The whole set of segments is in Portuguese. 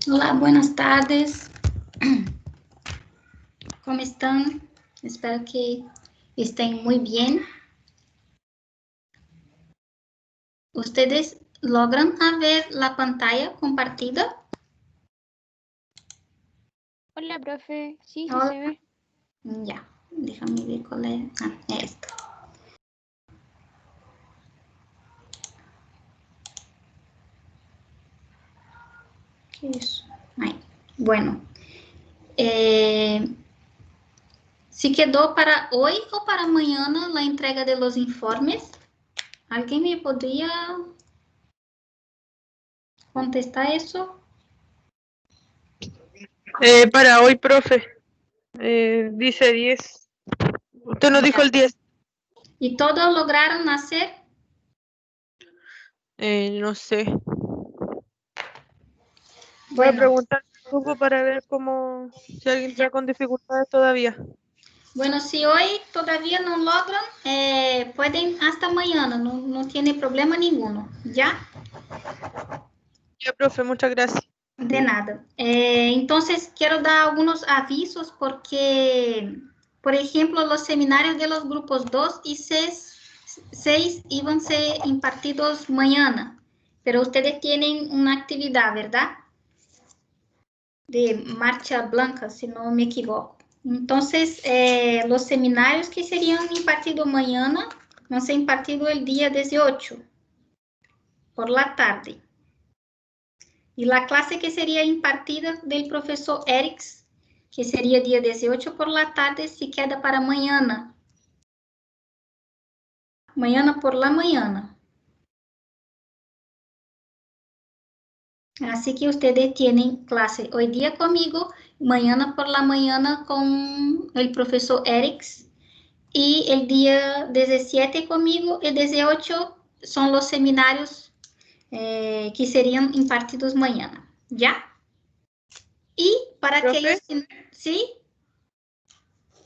Hola, buenas tardes. ¿Cómo están? Espero que estén muy bien. ¿Ustedes logran ver la pantalla compartida? Hola, profe. Sí, sí Hola. se ve. Ya, déjame ver cuál es. Esta. ¿Qué es? Ahí. Bueno, ¿se quedó para hoy o para mañana la entrega de los informes? ¿Alguien me podría contestar eso? Para hoy, profe. Dice 10. Usted nos dijo el 10. ¿Y todos lograron hacer? No sé. Voy a Bueno. preguntar un poco para ver si alguien está con dificultades todavía. Bueno, si hoy todavía no logran, pueden hasta mañana, no tiene problema ninguno, ¿ya? Ya, profe, muchas gracias. De nada. Entonces, quiero dar algunos avisos porque, por ejemplo, los seminarios de los grupos 2 y 6 iban a ser impartidos mañana, pero ustedes tienen una actividad, ¿verdad? De marcha blanca, si no me equivoco. Entonces, los seminarios que serían impartidos mañana van a ser impartidos el día 18, por la tarde. Y la clase que sería impartida del profesor Erics, que sería día 18 por la tarde, se queda para mañana. Mañana por la mañana. Así que ustedes tienen clase hoy día conmigo, mañana por la mañana con el profesor Erics. Y el día 17 conmigo y 18 son los seminarios que serían impartidos mañana, ¿ya? Y para aquellos Profe, que... ¿Sí?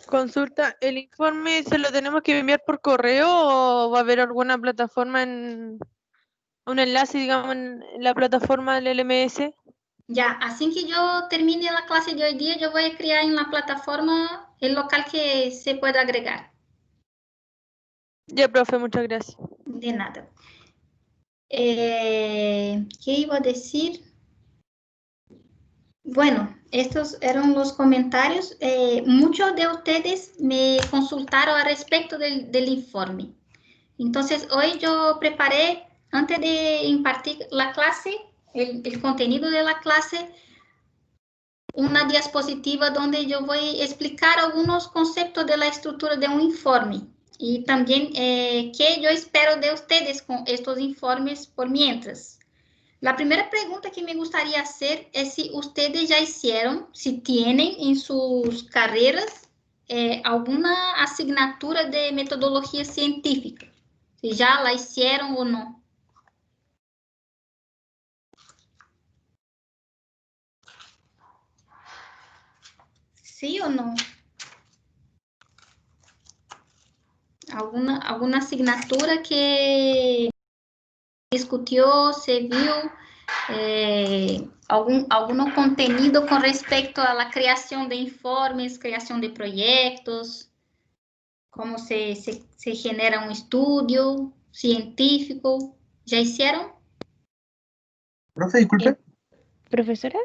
consulta, ¿el informe se lo tenemos que enviar por correo o va a haber alguna plataforma un enlace, digamos, en la plataforma del LMS? Ya, así que yo termine la clase de hoy día, yo voy a crear en la plataforma el local que se pueda agregar. Ya, profe, muchas gracias. De nada. ¿Qué iba a decir? Bueno, estos eran los comentarios. Muchos de ustedes me consultaron al respecto del informe. Entonces, hoy yo preparé, antes de impartir la clase, el contenido de la clase, una diapositiva donde yo voy a explicar algunos conceptos de la estructura de un informe y también qué yo espero de ustedes con estos informes por mientras. La primera pregunta que me gustaría hacer es si ustedes ya hicieron, si tienen en sus carreras alguna asignatura de metodología científica, si ya la hicieron o no. ¿Sí o no? ¿Alguna asignatura que discutió, se vio algum contenido com respeito à criação de informes, criação de projetos, como se genera um estudio científico? ¿Ya hicieron? Profe, disculpe, ¿Profesora?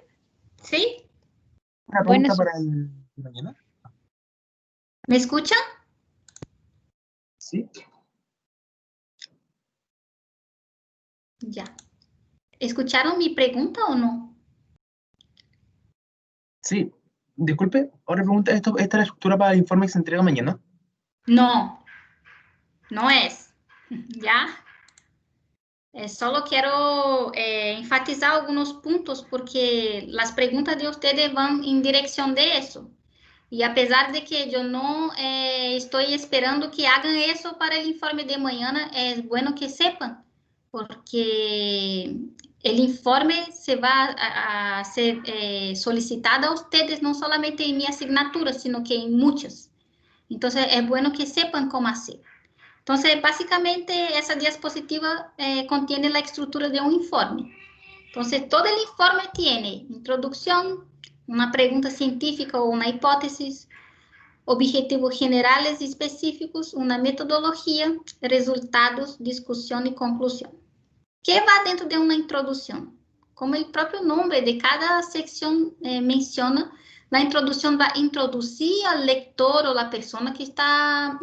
¿Sí? una Bueno, pregunta para el de mañana. ¿Me escuchan? Sí. Ya. ¿Escucharon mi pregunta o no? Sí. Disculpe, ahora pregunta, ¿esta es la estructura para el informe que se entrega mañana? No, no es. ¿Ya? Solo quiero enfatizar algunos puntos porque las preguntas de ustedes van en dirección de eso. Y a pesar de que yo no estoy esperando que hagan eso para el informe de mañana, es bueno que sepan, porque el informe se va a ser solicitado a ustedes no solamente en mi asignatura, sino que en muchas. Entonces, es bueno que sepan cómo hacer. Entonces, básicamente, esa diapositiva contiene la estructura de un informe. Entonces, todo el informe tiene introducción, una pregunta científica o una hipótesis, objetivos generales y específicos, una metodología, resultados, discusión y conclusión. ¿Qué va dentro de una introducción? Como el propio nombre de cada sección menciona, la introducción va a introducir al lector o la persona que está,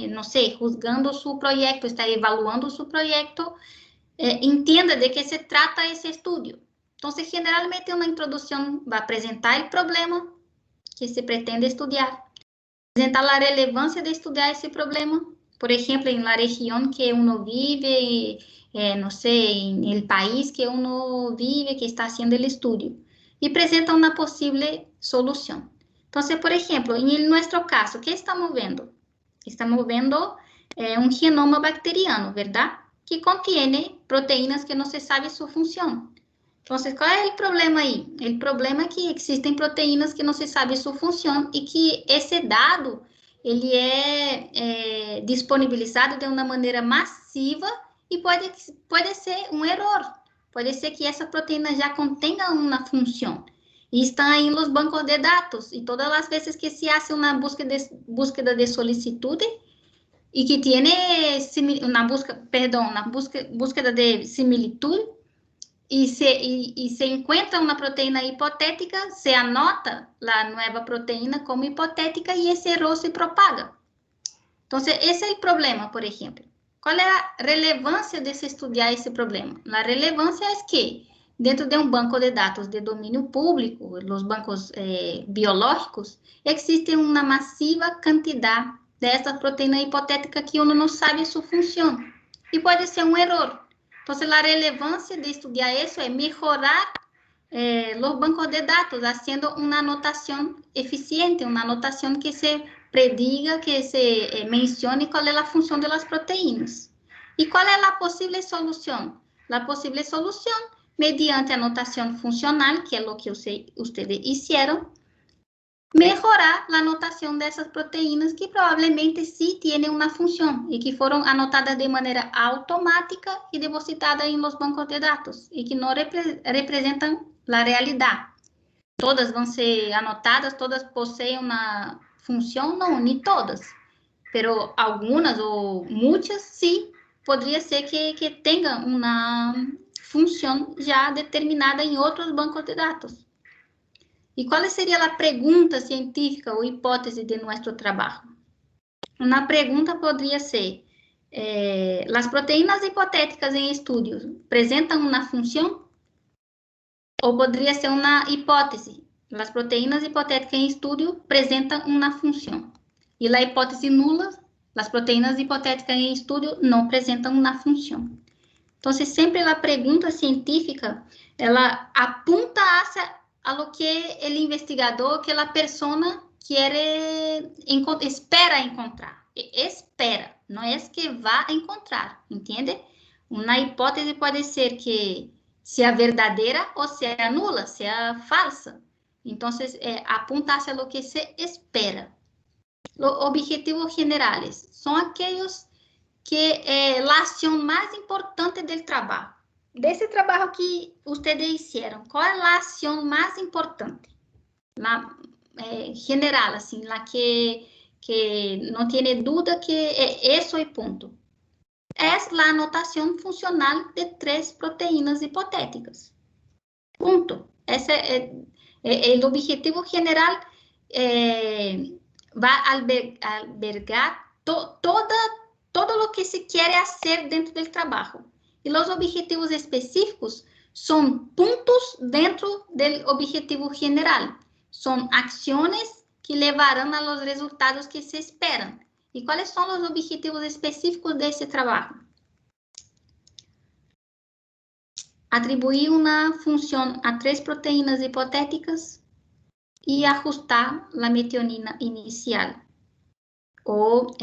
no sé, juzgando su proyecto, está evaluando su proyecto, entienda de qué se trata ese estudio. Entonces, generalmente una introducción va a presentar el problema que se pretende estudiar, presentar la relevancia de estudiar ese problema, por ejemplo, en la región que uno vive, no sé, en el país que uno vive, que está haciendo el estudio, y presenta una posible solución. Entonces, por ejemplo, en nuestro caso, ¿qué estamos viendo? Estamos viendo un genoma bacteriano, ¿verdad? Que contiene proteínas que no se sabe su función. Entonces, ¿cuál es el problema ahí? El problema es que existen proteínas que no se sabe su función y que ese dado ele é disponibilizado de uma maneira massiva e pode ser um erro. Pode ser que essa proteína já contenha uma função e está em los bancos de dados. E todas as vezes que se hace uma búsqueda de solicitude e que tiene uma búsqueda de similitud e se encontra uma proteína hipotética, se anota a nova proteína como hipotética e esse erro se propaga. Então, esse é o problema, por exemplo. Qual é a relevância de se estudar esse problema? A relevância é que, dentro de um banco de dados de domínio público, os bancos biológicos, existe uma massiva quantidade dessas proteínas hipotéticas que uno não sabe sua função. E pode ser um erro. Então, a relevância de estudar isso é melhorar os bancos de dados, fazendo uma anotação eficiente, uma anotação que se prediga, que se mencione qual é a função das proteínas. E qual é a possível solução? A possível solução, mediante anotação funcional, que é o que vocês fizeram, melhorar a anotação dessas proteínas que provavelmente sim têm uma função e que foram anotadas de maneira automática e depositadas em los bancos de dados e que não representam a realidade. Todas vão ser anotadas, todas possuem uma função? Não, nem todas. Pero algumas ou muitas, sim, poderia ser que tenham uma função já determinada em outros bancos de dados. E qual seria a pergunta científica ou hipótese de nosso trabalho? Uma pergunta poderia ser: as proteínas hipotéticas em estudos apresentam uma função? Ou poderia ser uma hipótese: as proteínas hipotéticas em estudo apresentam uma função. E a hipótese nula: as proteínas hipotéticas em estudo não apresentam uma função. Então, sempre a pergunta científica, ela apunta a lo que o investigador, que a persona espera encontrar. Espera, não é que vá encontrar, entende? Uma hipótese pode ser que seja verdadeira ou seja nula, seja falsa. Então, apunta-se a lo que se espera. Os objetivos generais são aqueles que a ação mais importante do trabalho. Desse trabalho que vocês fizeram, qual é a ação mais importante? General, assim, la que não tem dúvida que isso é o ponto. É a anotação funcional de 3 proteínas hipotéticas. Ponto. Esse é o objetivo general. Vai albergar todo o que se quer fazer dentro do trabalho. E os objetivos específicos são pontos dentro do objetivo general. São ações que levarão a los resultados que se esperam. E quais são os objetivos específicos desse trabalho? Atribuir uma função a 3 proteínas hipotéticas e ajustar a metionina inicial. Ou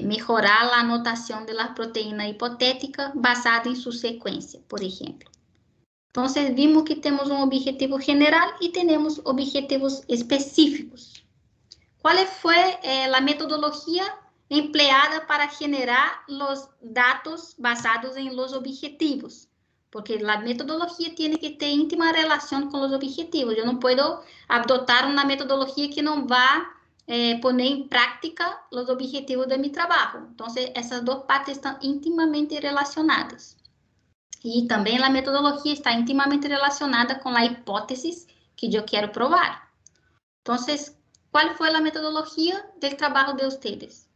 melhorar a anotação da proteína hipotética basada em sua sequência, por exemplo. Então, vimos que temos um objetivo general e temos objetivos específicos. Qual foi a metodologia empleada para generar os dados basados em los objetivos? porque a metodologia tem que ter íntima relação com os objetivos. Eu não posso adotar uma metodologia que não vá poner em prática os objetivos de meu trabalho. Então, essas duas partes estão intimamente relacionadas. E também a metodologia está intimamente relacionada com a hipótese que eu quero provar. Então, qual foi a metodologia do trabalho de vocês?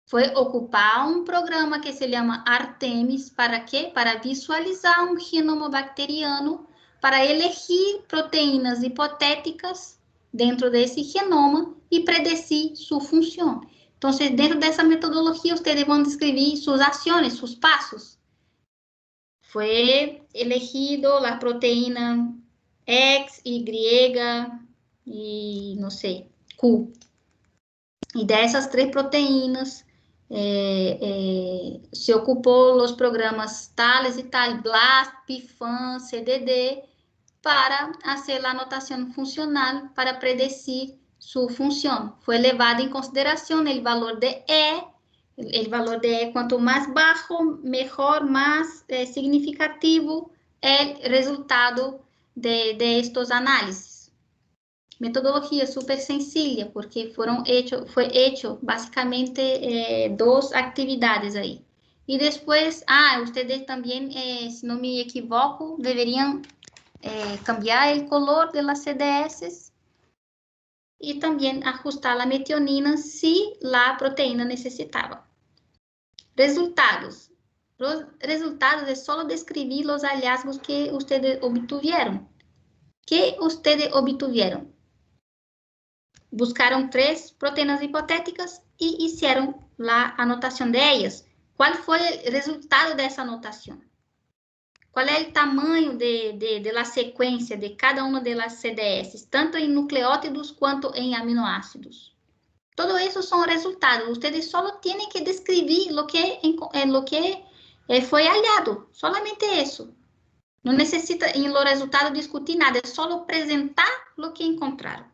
Foi ocupar um programa que se chama Artemis, para quê? Para visualizar um genoma bacteriano, para elegir proteínas hipotéticas dentro desse genoma e predecir sua função. Então, dentro dessa metodologia, vocês vão descrever suas ações, seus passos. Foi elegido a proteína X, Y e, não sei, Q. E dessas 3 proteínas, se ocupou os programas tales e tal, BLAST, PIFAN, CDD, para fazer a anotação funcional para predecir sua função. Foi levado em consideração o valor de E. O valor de E, quanto mais baixo, melhor, mais significativo é o resultado de estes análises. Metodologia super sencilla, porque foi hecho basicamente 2 atividades aí. E depois, vocês também, se não me equivoco, deveriam cambiar o color de las CDS e também ajustar a metionina se a proteína necessitava. Resultados. Os resultados é só descrever os hallazgos que vocês obtuvieron. Que vocês obtuvieron? Buscaram 3 proteínas hipotéticas e fizeram a anotação de elas. Qual foi o resultado dessa anotação? Qual é o tamanho da sequência de cada uma das CDS, tanto em nucleótidos quanto em aminoácidos? Todo isso são resultados. Vocês só têm que descrever o que foi hallado. Solamente isso. Não necessita, em lo resultado, discutir nada. É só apresentar o que encontraram.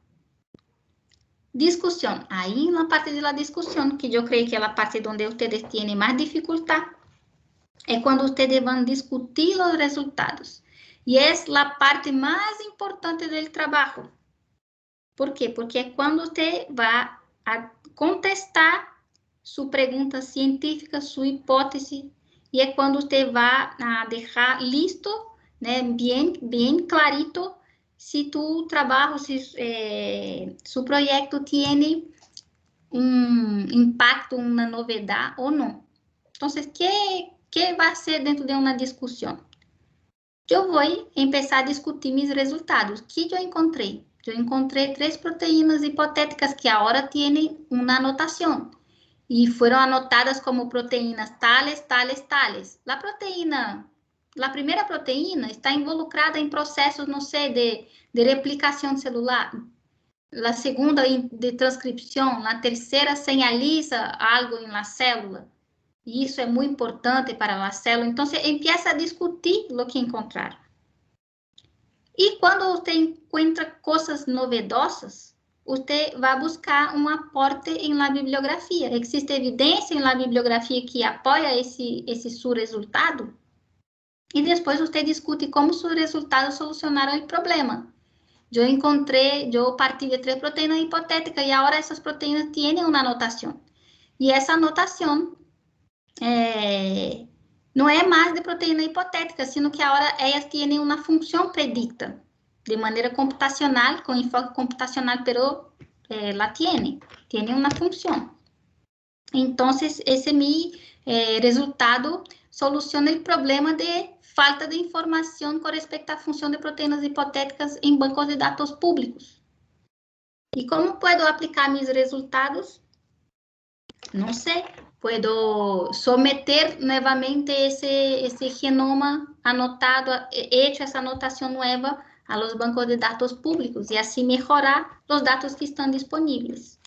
Discussão. Aí, na parte da discussão, que eu creio que é a parte onde vocês têm mais dificuldade, é quando vocês vão discutir os resultados. E é a parte mais importante do trabalho. Por quê? Porque é quando você vai a contestar sua pergunta científica, sua hipótese, e é quando você vai a deixar listo, né, bem clarito, se tu trabalho, se seu projeto tem impacto, uma novidade ou não. Então, que vai ser dentro de uma discussão? Eu vou começar a discutir meus resultados. O que eu encontrei? Eu encontrei 3 proteínas hipotéticas que agora têm uma anotação. E foram anotadas como proteínas tales, tales, tales. A primeira proteína está involucrada em processos, não sei, de replicação celular. A segunda, de transcrição. A terceira, señaliza algo em la célula. E isso é muito importante para a célula. Então, você começa a discutir o que encontraram. E quando você encontra coisas novedosas, você vai buscar um aporte em la bibliografia. Existe evidência em la bibliografia que apoia esse seu resultado? E depois você discute como seus resultados solucionaram o problema. Eu parti de 3 proteínas hipotéticas e agora essas proteínas têm uma anotação. E essa anotação não é mais de proteína hipotética, sino que agora elas têm uma função predicta, de maneira computacional, com enfoque computacional, pero la tiene uma função. Então, esse meu resultado soluciona o problema de falta de informação com respeito à função de proteínas hipotéticas em bancos de dados públicos. E como posso aplicar meus resultados? Não sei. Puedo someter novamente esse genoma anotado, hecho essa anotação nova a los bancos de dados públicos e assim melhorar os dados que estão disponíveis.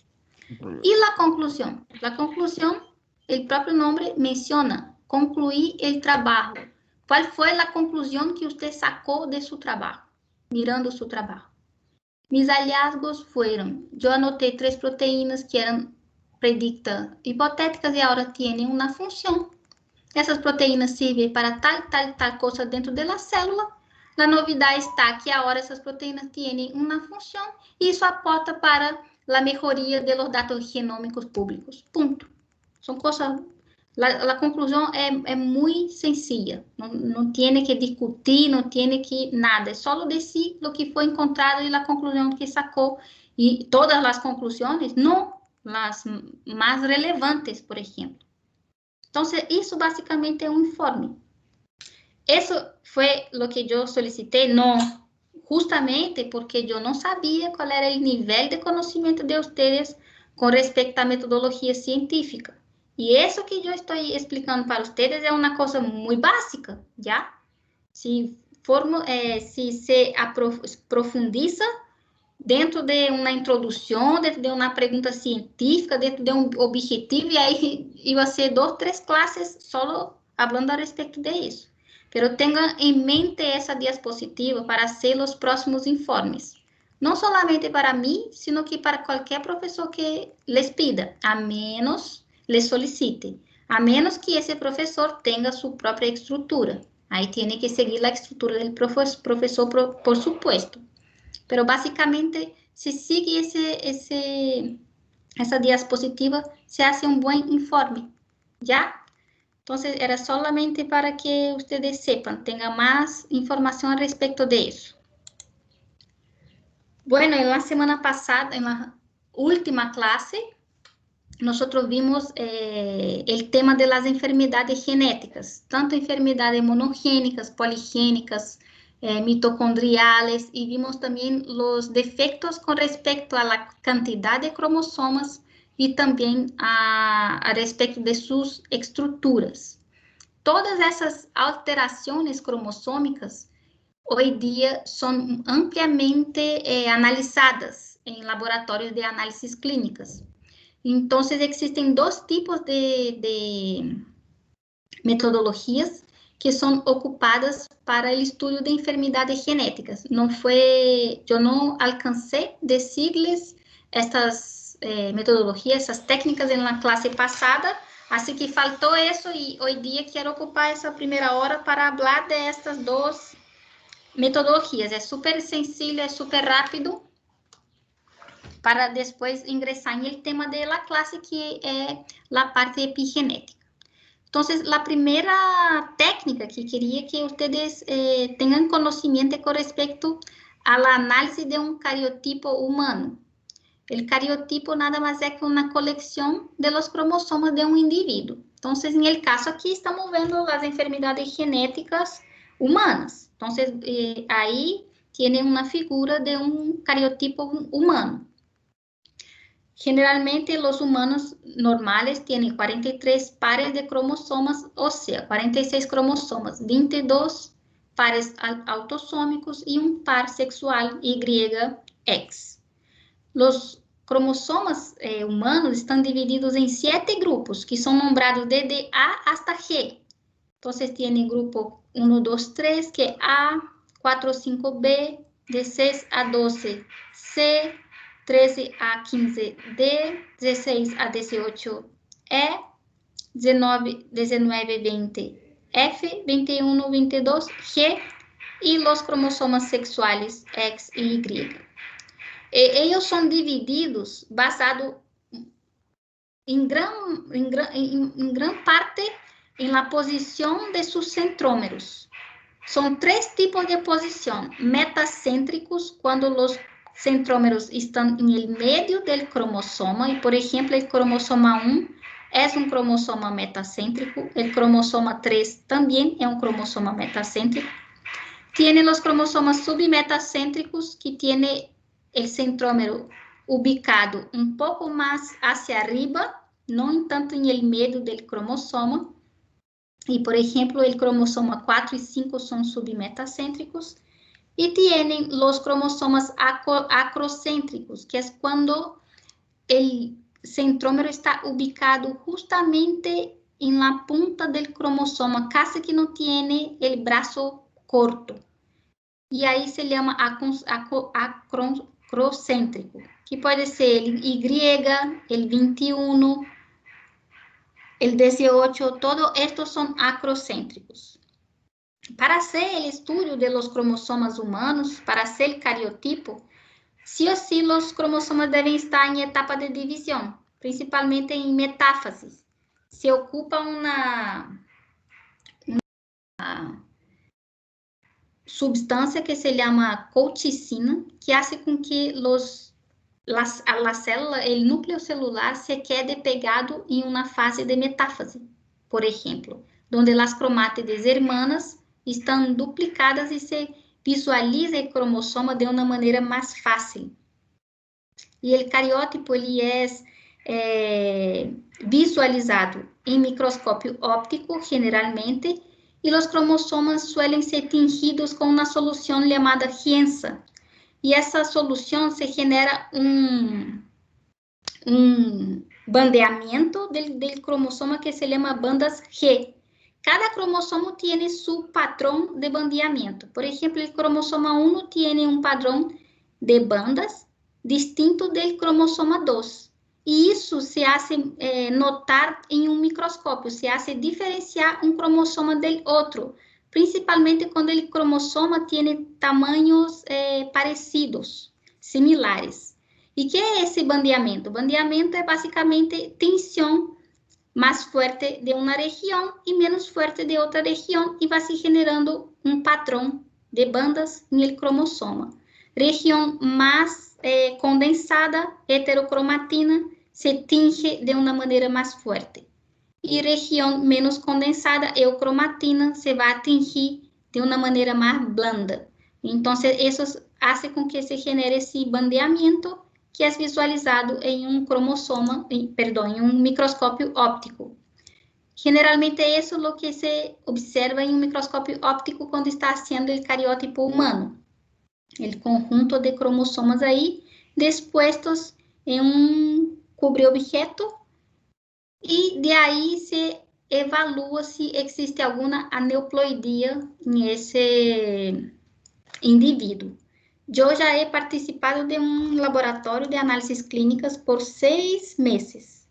E a conclusão? A conclusão, o próprio nome menciona, concluir o trabalho. Qual foi a conclusão que você sacou de seu trabalho, mirando seu trabalho? Mis hallazgos foram, eu anotei 3 proteínas que eram predictas hipotéticas e agora têm uma função. essas proteínas servem para tal coisa dentro da célula. A novidade está que agora essas proteínas têm uma função e isso aporta para a melhoria dos dados genômicos públicos. Ponto. São coisas... A conclusão é muito sencilla. Não tem que discutir, não tem que nada. É só dizer o que foi encontrado e a conclusão que sacou. E todas as conclusões, não as mais relevantes, por exemplo. Então, isso basicamente é um informe. Isso foi o que eu solicitei, não, justamente porque eu não sabia qual era o nível de conhecimento de vocês com respeito à metodologia científica. E isso que eu estou explicando para vocês é uma coisa muito básica, já? Se se profundiza dentro de uma introdução, dentro de uma pergunta científica, dentro de um objetivo, e aí vai ser 2, 3 classes só falando a respeito disso. Pero tenha em mente essa diapositiva para ser os próximos informes. Não somente para mim, sino que para qualquer professor que les pida, a menos les solicite, a menos que esse professor tenha sua própria estrutura. Aí tem que seguir a estrutura do professor, por supuesto. Pero basicamente, se sigue essa diapositiva, se hace um bom informe, ¿ya? Então, era solamente para que vocês sepan, tenham mais informação a respeito de isso. Bueno, na semana passada, na última classe, nós vimos o tema das enfermidades genéticas, tanto enfermidades monogênicas, poligênicas, mitocondriales, y vimos también los defectos con respecto a la cantidad de cromosomas y también a respecto de sus estructuras. Todas essas alterações cromossômicas, hoje em dia, são ampliamente analisadas em laboratórios de análises clínicas. Então, existem 2 tipos de metodologias que são ocupadas para o estudo de enfermidades genéticas. Eu não alcancei decir-lhes estas metodologias, essas técnicas na classe passada, assim que faltou isso e hoje em dia quero ocupar essa primeira hora para falar destas 2 metodologias. É super sencillo, é super rápido, para depois ingressar no tema da classe, que é a parte epigenética. Então, a primeira técnica que queria que vocês tenham conhecimento com respeito à análise de um cariotipo humano. O cariotipo nada mais é que uma coleção de los cromossomas de um indivíduo. Então, no caso aqui, estamos vendo as enfermidades genéticas humanas. Então, aí tem uma figura de um cariotipo humano. Generalmente, os humanos normais têm 43 pares de cromossomas, ou seja, 46 cromossomas, 22 pares autossômicos e um par sexual YX. Os cromossomas humanos estão divididos em 7 grupos, que são nombrados desde A hasta G. Então, tem grupo 1, 2, 3, que é A, 4, 5B, de 6 a 12, C, 13 a 15D, 16 a 18E, 19, 20, F, 21, 22, G, e os cromossomas sexuais X e Y. Eles são divididos basado em gran parte na posição de seus centrómeros. São 3 tipos de posição: metacêntricos, quando os centrómeros estão no meio do cromossoma, e, por exemplo, o cromossoma 1 é um cromossoma metacêntrico, o cromossoma 3 também é um cromossoma metacêntrico. Tem os cromossomas submetacêntricos, que tem o centrómero ubicado um pouco mais hacia arriba, não tanto no meio do cromossoma. E, por exemplo, o cromossoma 4 e 5 são submetacêntricos. E tem os cromossomas acrocêntricos, que é quando o centrómero está ubicado justamente na punta do cromossoma, quase que não tem o braço corto. E aí se chama acrocêntrico, que pode ser o Y, o 21, el 18, todos estos son acrocéntricos. Para hacer el estudio de los cromosomas humanos, para hacer el cariotipo, sí o sí los cromosomas deben estar en etapa de división, principalmente en metáfasis. Se ocupa una substância que se llama colchicina, que hace com que a célula, o núcleo celular, se quede pegado em uma fase de metáfase, por exemplo, onde as cromátides hermanas estão duplicadas e se visualiza o cromossoma de uma maneira mais fácil. E o cariótipo, ele é visualizado em microscópio óptico, generalmente, e os cromossomas suelen ser tingidos com uma solução chamada Gienza. E essa solução se genera bandeamento do cromossoma que se chama bandas G. Cada cromossomo tem seu padrão de bandeamento. Por exemplo, o cromossoma 1 tem um padrão de bandas distinto do cromossoma 2. E isso se hace notar em um microscópio, se hace diferenciar um cromossoma do outro, principalmente quando o cromossoma tem tamanhos parecidos, similares. E que é esse bandeamento? Bandeamento é basicamente tensão mais forte de uma região e menos forte de outra região, e vai se generando um padrão de bandas no cromossoma. Região mais condensada, heterocromatina, se tinge de uma maneira mais forte. E região menos condensada, eucromatina, se vai tingir de uma maneira mais blanda. Então, isso faz com que se genere esse bandeamento que é visualizado em um cromossoma, em um microscópio óptico. Generalmente, isso é o que se observa em um microscópio óptico quando está sendo o cariótipo humano. O conjunto de cromossomas aí, dispostos em um cubre-objeto, e de aí se evalua se existe alguma aneuploidia nesse indivíduo. Eu já he participado de um laboratório de análises clínicas por 6 meses,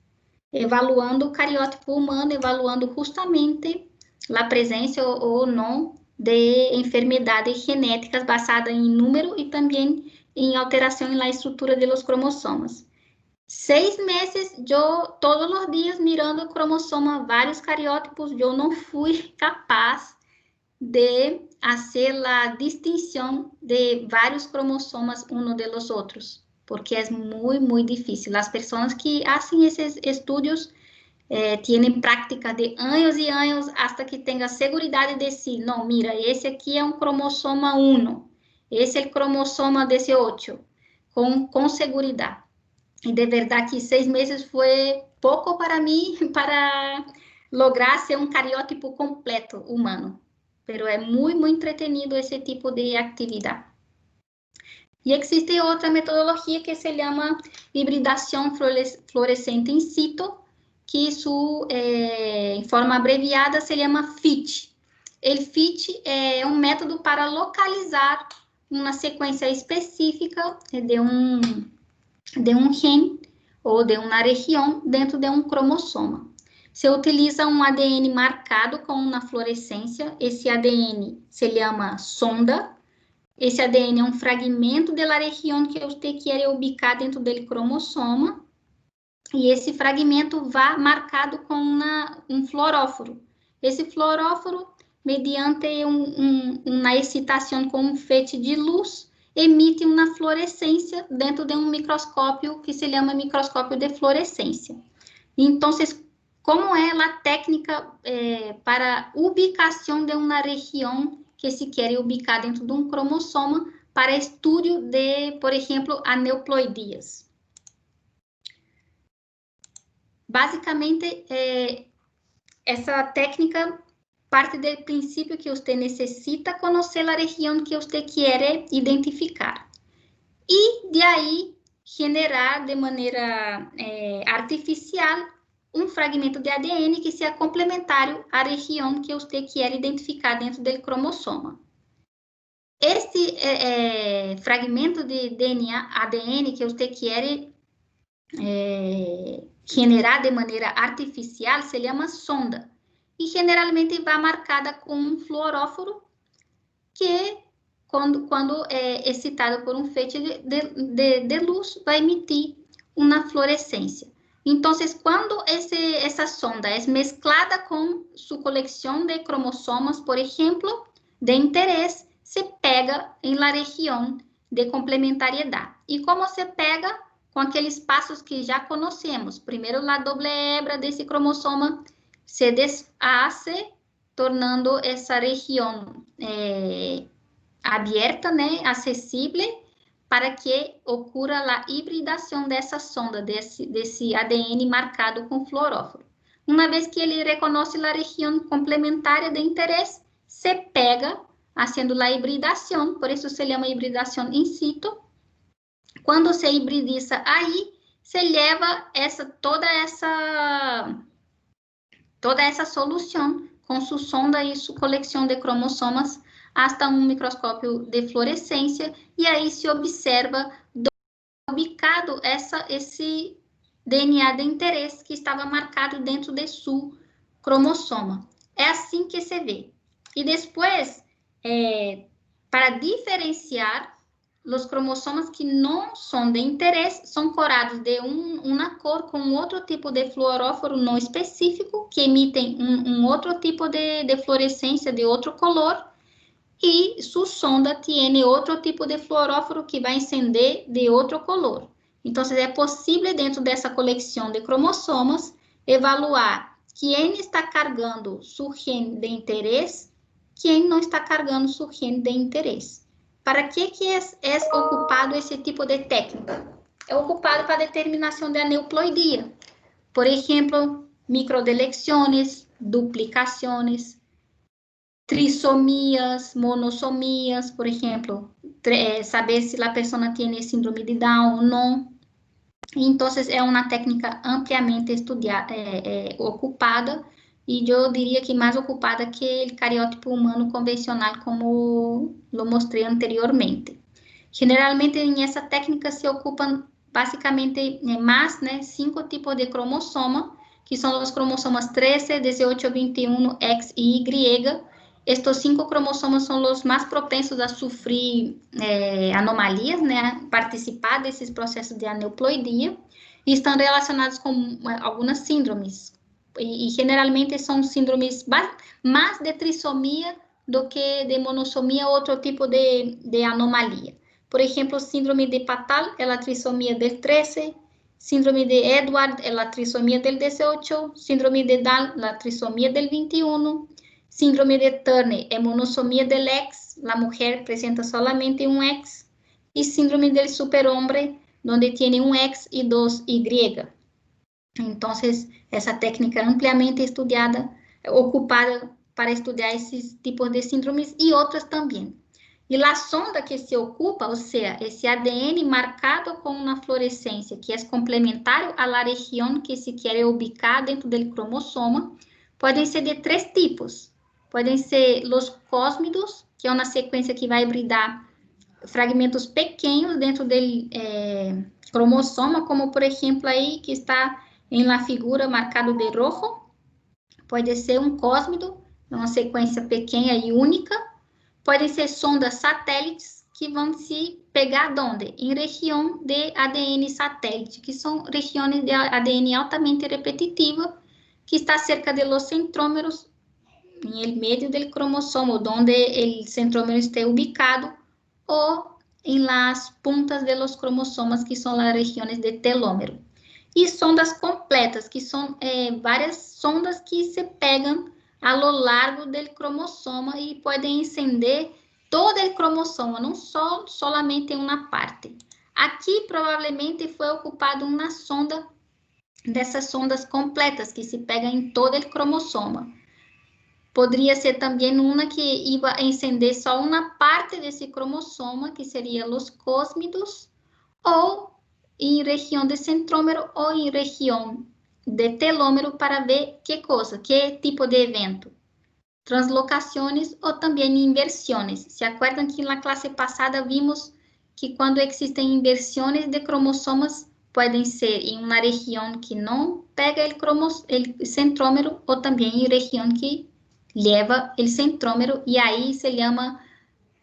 evaluando o cariótipo humano, evaluando justamente a presença ou não de enfermedades genéticas basadas em número e também em alteração na estrutura de los cromossomas. 6 meses, eu todos os dias mirando o cromossoma, vários cariótipos, eu não fui capaz de fazer a distinção de vários cromossomas um de los outros, porque é muito difícil. As pessoas que fazem esses estudos têm prática de anos e anos hasta que tenha segurança de si. Não, mira, esse aqui é um cromossoma 1, esse é o cromossoma 18, com segurança. E de verdade que 6 meses foi pouco para mim para lograr ser um cariótipo completo humano. Pero é muito entretenido esse tipo de atividade. E existe outra metodologia que se chama hibridação fluorescente in situ, que isso, em forma abreviada, se chama FIT. O FIT é um método para localizar uma sequência específica de um gene ou de uma região dentro de um cromossoma. Se utiliza um ADN marcado com uma fluorescência, esse ADN se chama sonda. Esse ADN é um fragmento da região que você quer ubicar dentro do cromossoma, e esse fragmento vai marcado com um fluoróforo. Esse fluoróforo, mediante uma excitação com um feixe de luz, emite uma fluorescência dentro de um microscópio que se chama microscópio de fluorescência. Então, como é a técnica para ubicação de uma região que se quer ubicar dentro de um cromossoma para estudo de, por exemplo, aneuploidias. Basicamente, essa técnica parte do princípio que você necessita conhecer a região que você quer identificar. E, de aí, generar de maneira artificial um fragmento de ADN que seja complementar à região que você quer identificar dentro do cromossoma. Este fragmento de DNA, ADN que você quer generada de maneira artificial se chama sonda. E generalmente vai marcada com um fluoróforo que, quando é excitado por um feixe de luz, vai emitir uma fluorescência. Então, quando essa sonda é mesclada com sua coleção de cromossomas, por exemplo, de interesse, se pega em la região de complementariedade. E como se pega? Com aqueles passos que já conhecemos. Primeiro, a doble hebra desse cromossoma se deshace, tornando essa região aberta, né, acessível, para que ocorra a hibridação dessa sonda, desse ADN marcado com fluoróforo. Uma vez que ele reconhece a região complementar de interesse, se pega, fazendo a hibridação, por isso se chama hibridação in situ. Quando se hibridiza aí, se leva toda essa solução com sua sonda e sua coleção de cromossomas hasta um microscópio de fluorescência, e aí se observa ubicado esse DNA de interesse que estava marcado dentro de seu cromossoma. É assim que se vê. E depois, para diferenciar, os cromossomas que não são de interesse são corados de uma cor com outro tipo de fluoróforo não específico, que emitem um outro tipo de fluorescência de outro color, e sua sonda tem outro tipo de fluoróforo que vai acender de outro color. Então, é possível, dentro dessa coleção de cromossomas, evaluar quem está carregando seu gene de interesse, quem não está carregando seu gene de interesse. Para que é ocupado esse tipo de técnica? É ocupado para a determinação da aneuploidia. Por exemplo, microdelexões, duplicações, trissomias, monossomias, por exemplo, saber se a pessoa tem síndrome de Down ou não. Então, é uma técnica ampliamente estudada, ocupada, e eu diria que mais ocupada que o cariótipo humano convencional, como eu mostrei anteriormente. Generalmente, nessa técnica se ocupam basicamente mais, 5 tipos de cromossoma, que são os cromossomas 13, 18, 21, X e Y. Estes 5 cromossomas são os mais propensos a sofrer anomalias, a participar desses processos de aneuploidia, e estão relacionados com algumas síndromes. E generalmente são síndromes mais de trissomia do que de monossomia ou outro tipo de anomalia. Por exemplo, síndrome de Patal é a trissomia del 13, síndrome de Edward é a trissomia del 18, síndrome de Down, a trissomia del 21, síndrome de Turner é monossomia del X, a mulher apresenta solamente um X, e síndrome del superhombre, onde tem um X e 2 Y. Então, essa técnica é ampliamente estudada, ocupada para estudar esses tipos de síndromes e outras também. E a sonda que se ocupa, ou seja, esse ADN marcado com uma fluorescência que é complementar à região que se quer ubicar dentro do cromossoma, podem ser de 3 tipos. Podem ser os cósmidos, que é uma sequência que vai hibridar fragmentos pequenos dentro do cromossoma, como, por exemplo, aí que está em la figura marcado de rojo. Pode ser um cósmido, uma sequência pequena e única. Podem ser sondas satélites que vão se pegar onde? Em região de ADN satélite, que são regiões de ADN altamente repetitiva, que está cerca de los centrómeros, em meio do cromossomo, onde o centrómero está ubicado, ou em las puntas de los cromossomas, que são as regiões de telômero. E sondas completas, que são várias sondas que se pegam a lo largo do cromossoma e podem encender todo o cromossoma, não solamente uma parte. Aqui, provavelmente, foi ocupada uma sonda dessas sondas completas, que se pegam em todo o cromossoma. Poderia ser também uma que ia encender só uma parte desse cromossoma, que seria os cósmidos, ou em região de centrômero ou em região de telômero, para ver que tipo de evento. Translocações ou também inversões. Se acordam que na classe passada vimos que quando existem inversões de cromossomas, pueden ser en una región que no pega el centrómero o también en región que lleva el centrómero y ahí se llama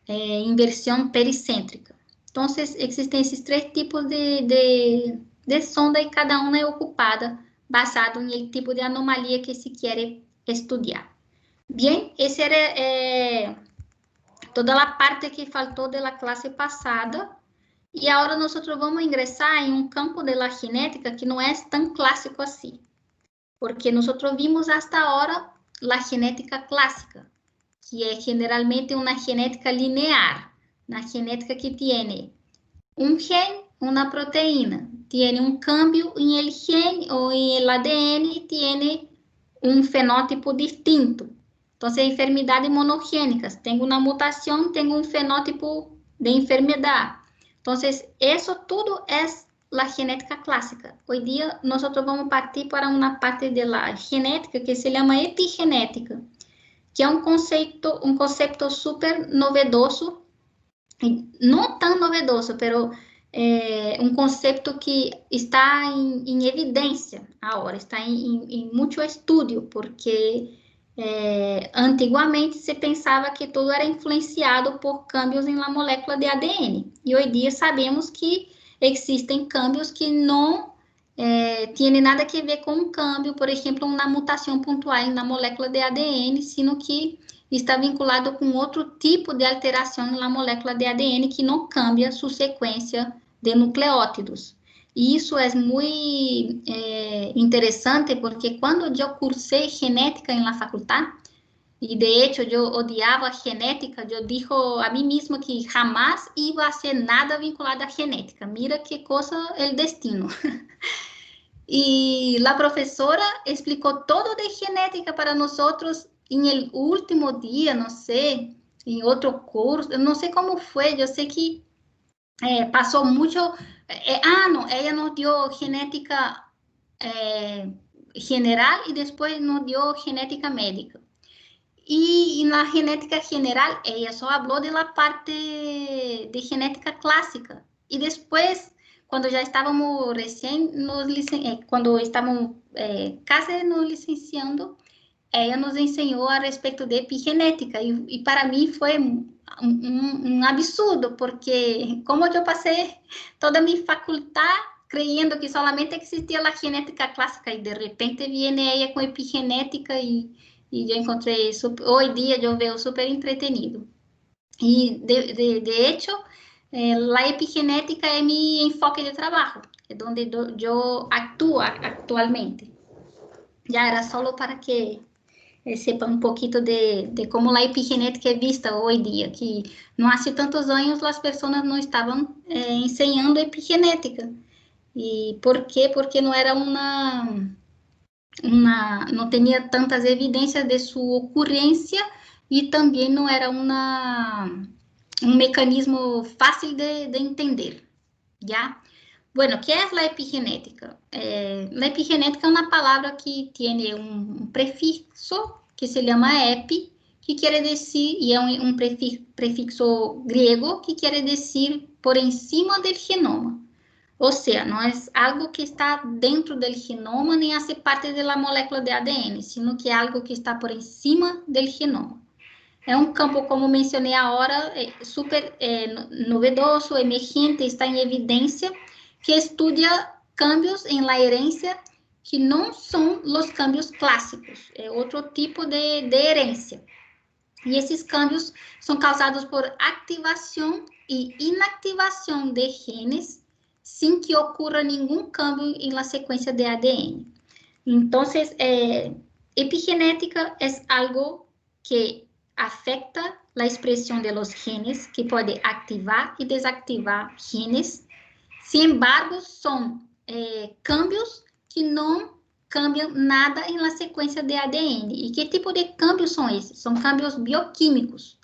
inversión pericéntrica. Entonces, existen esos 3 tipos de sonda y cada una es ocupada basado en el tipo de anomalía que se quiere estudiar. Bien, esa era toda la parte que faltó de la clase pasada. E agora nós vamos ingressar em um campo de la genética que não é tão clássico assim, porque nós vimos hasta agora a genética clássica, que é generalmente uma genética linear, uma genética que tem um gen, uma proteína, tem um cambio em el gen ou em el ADN, tem um fenótipo distinto. Então, enfermidades monogênicas, tem uma mutação, tem um fenótipo de enfermidade. Entonces, eso todo es la genética clásica. Hoy día nosotros vamos a partir para una parte de la genética que se llama epigenética, que es un concepto súper novedoso, no tan novedoso, pero un concepto que está en evidencia ahora, está en mucho estudio, porque antigamente se pensava que tudo era influenciado por cambios em la molécula de ADN. E hoje em dia sabemos que existem cambios que não têm nada a ver com um câmbio, por exemplo, uma mutação pontual na molécula de ADN, sino que está vinculado com outro tipo de alteração na molécula de ADN que não cambia sua sequência de nucleótidos. E isso é muito interessante porque quando eu cursei genética em la faculdade, e de hecho eu odiava a genética, eu disse a mim mesma que jamais ia a ser nada vinculado à genética. Mira que coisa é o destino. E a professora explicou todo de genética para nós em el último dia, não sei, em outro curso, eu não sei como foi, eu sei que passou muito... não, ela nos deu genética general e depois nos deu genética médica. E na genética general, ela só falou da parte de genética clássica. E depois, quando já estávamos quando estávamos quase nos licenciando, ela nos ensinou a respeito de epigenética. E para mim foi um absurdo, porque como eu passei toda a minha faculdade creyendo que solamente existia a genética clássica e de repente viene ela com epigenética e eu encontrei hoje em dia eu vejo super entretenido. E de hecho, a epigenética é meu enfoque de trabalho, é onde eu atuo atualmente. Já era só para que sepa um pouquinho de como a epigenética é vista hoje em dia, que não há tantos anos as pessoas não estavam ensinando epigenética. E por quê? Porque não era não tinha tantas evidências de sua ocorrência e também não era um mecanismo fácil de entender, já? Bueno, ¿qué es la epigenética? La epigenética es una palabra que tiene un prefixo que se llama epi, que quiere decir, y es un prefixo griego que quiere decir por encima del genoma. O sea, no es algo que está dentro del genoma ni hace parte de la molécula de ADN, sino que es algo que está por encima del genoma. É um campo, como mencionei agora, super novedoso, emergente, está em evidência, que estuda cambios em la herência que não são os cambios clássicos, é outro tipo de herência. E esses cambios são causados por ativação e inativação de genes, sem que ocorra nenhum câmbio em la sequência de ADN. Então, epigenética é algo que afecta a expressão de los genes, que pode ativar e desativar genes. Sin embargo, são cambios que não cambiam nada em la sequência de ADN. E que tipo de cambios são esses? São cambios bioquímicos.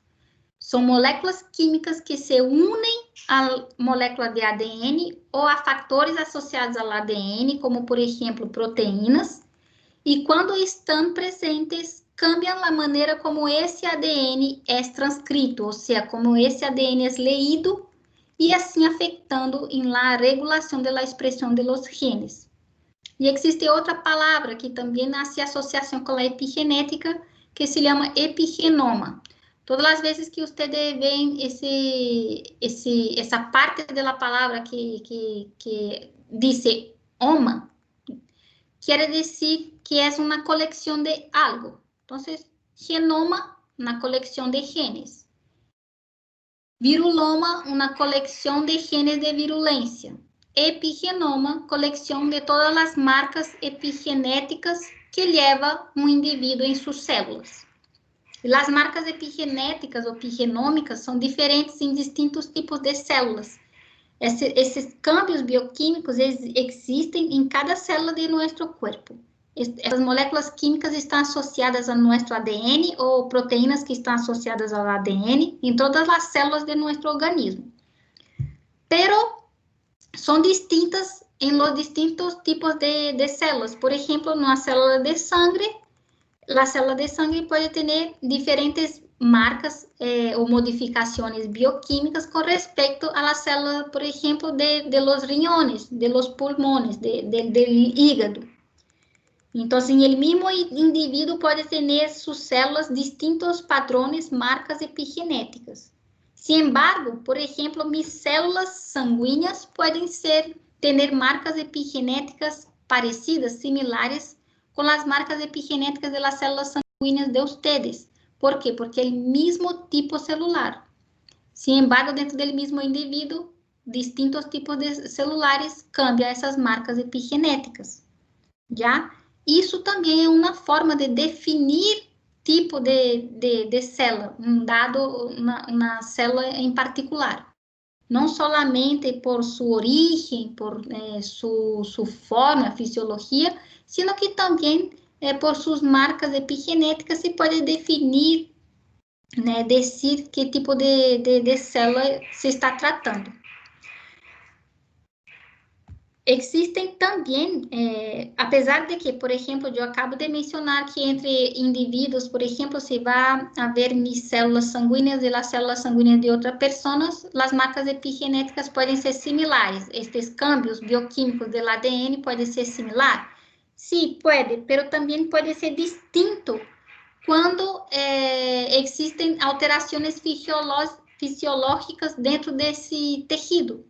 São moléculas químicas que se unem à molécula de ADN ou a fatores associados ao ADN, como, por exemplo, proteínas. E quando estão presentes, cambiam a maneira como esse ADN é transcrito, ou seja, como esse ADN é leído y así afectando en la regulación de la expresión de los genes. E existe outra palavra que também hace associação com a epigenética, que se chama epigenoma. Todas as vezes que ustedes veem essa parte da palavra que diz oma, quer dizer que é uma coleção de algo. Então, genoma, uma coleção de genes. Viruloma, uma coleção de genes de virulência. Epigenoma, coleção de todas as marcas epigenéticas que leva um indivíduo em suas células. As marcas epigenéticas ou epigenômicas são diferentes em distintos tipos de células. Esses câmbios bioquímicos existem em cada célula de nosso corpo. Essas moléculas químicas estão associadas a nosso ADN ou proteínas que estão associadas ao ADN em todas as células de nosso organismo. Pero são distintas em los distintos tipos de células. Por exemplo, numa célula de sangue, a célula de sangue pode ter diferentes marcas ou modificações bioquímicas com respeito à célula, por exemplo, de los riñones, de los pulmones, del hígado. Então, o mesmo indivíduo pode ter suas células distintos padrões, marcas epigenéticas. Sin embargo, por exemplo, mis células sanguíneas podem ter marcas epigenéticas parecidas, similares, com as marcas epigenéticas das células sanguíneas de ustedes. ¿Por quê? Porque é o mesmo tipo celular. Sin embargo, dentro do mesmo indivíduo, distintos tipos de celulares cambiam essas marcas epigenéticas. Já? Isso também é uma forma de definir tipo de célula, uma célula em particular. Não somente por sua origem, por sua forma, fisiologia, sino que também por suas marcas epigenéticas se pode definir, dizer que tipo de célula se está tratando. Existem também, apesar de que, por exemplo, eu acabo de mencionar que entre indivíduos, por exemplo, se vai haver mis células sanguíneas e as células sanguíneas de outras pessoas, as marcas epigenéticas podem ser similares. Estes câmbios bioquímicos do ADN podem ser similares? Sim, pode, mas também pode ser distinto quando existem alterações fisiológicas dentro desse tecido.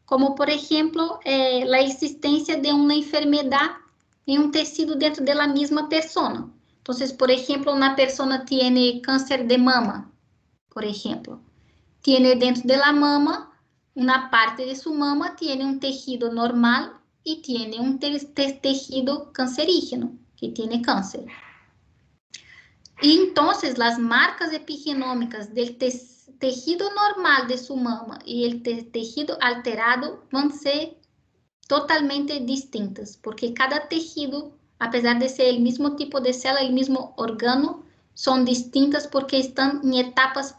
Como, por exemplo, a existência de uma enfermidade em um tecido dentro da mesma pessoa. Então, por exemplo, uma pessoa tem câncer de mama, por exemplo. Tem dentro da mama, uma parte de sua mama tem um tecido normal e tem um tecido cancerígeno, que tem câncer. E, então, as marcas epigenômicas do tejido normal de sua mama e o tejido alterado vão ser totalmente distintas, porque cada tejido, apesar de ser o mesmo tipo de célula, o mesmo órgão, são distintas porque estão em etapas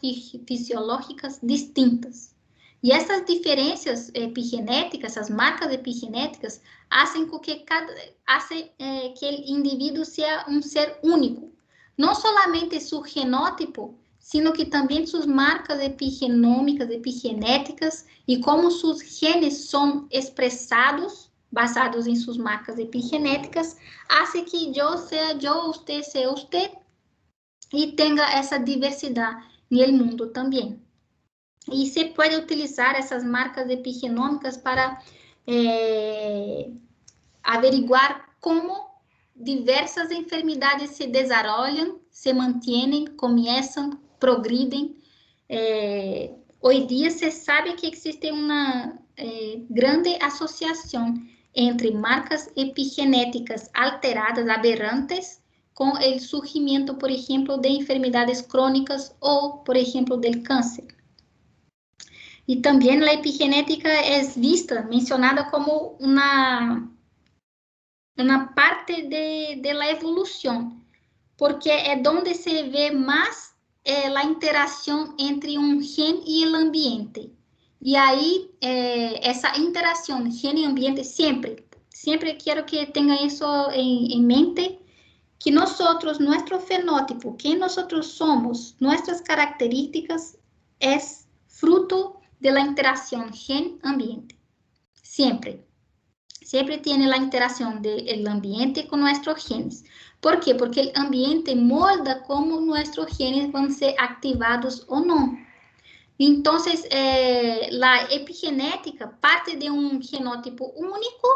fisiológicas distintas. E essas diferenças epigenéticas, as marcas epigenéticas, fazem com que que o indivíduo seja um ser único. Não somente seu genótipo, sino que também suas marcas epigenômicas, epigenéticas e como seus genes são expressados, basados em suas marcas epigenéticas, hace que eu seja eu, usted seja usted, e tenha essa diversidade no mundo também. E se pode utilizar essas marcas epigenômicas para averiguar como diversas enfermidades se desenvolvem, se mantêm, começam, progridem. Hoje em dia se sabe que existe uma grande associação entre marcas epigenéticas alteradas, aberrantes, com o surgimento, por exemplo, de enfermidades crônicas ou, por exemplo, do câncer. E também a epigenética é vista, mencionada como uma parte da evolução, porque é onde se vê mais a interação entre um gene e o ambiente. E aí, essa interação gene e ambiente sempre quero que tenha isso em mente, que nós, nosso fenótipo, quem nós somos, nossas características, é fruto de la interacción gen-ambiente. Siempre. Siempre tiene la interacción del ambiente con nuestros genes. ¿Por qué? Porque el ambiente molda cómo nuestros genes van a ser activados o no. Entonces, la epigenética parte de un genótipo único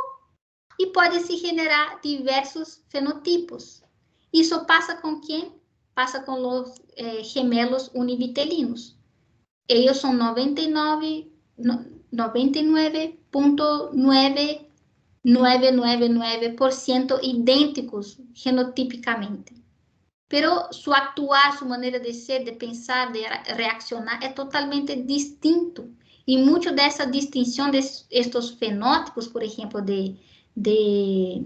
y puede se generar diversos fenotipos. ¿Eso pasa con quién? Pasa con los gemelos univitelinos. Ellos son 99.999% idênticos genotípicamente. Pero su actuar, su manera de ser, de pensar, de reaccionar es totalmente distinto. Y mucho de esa distinción de estos fenótipos, por ejemplo, de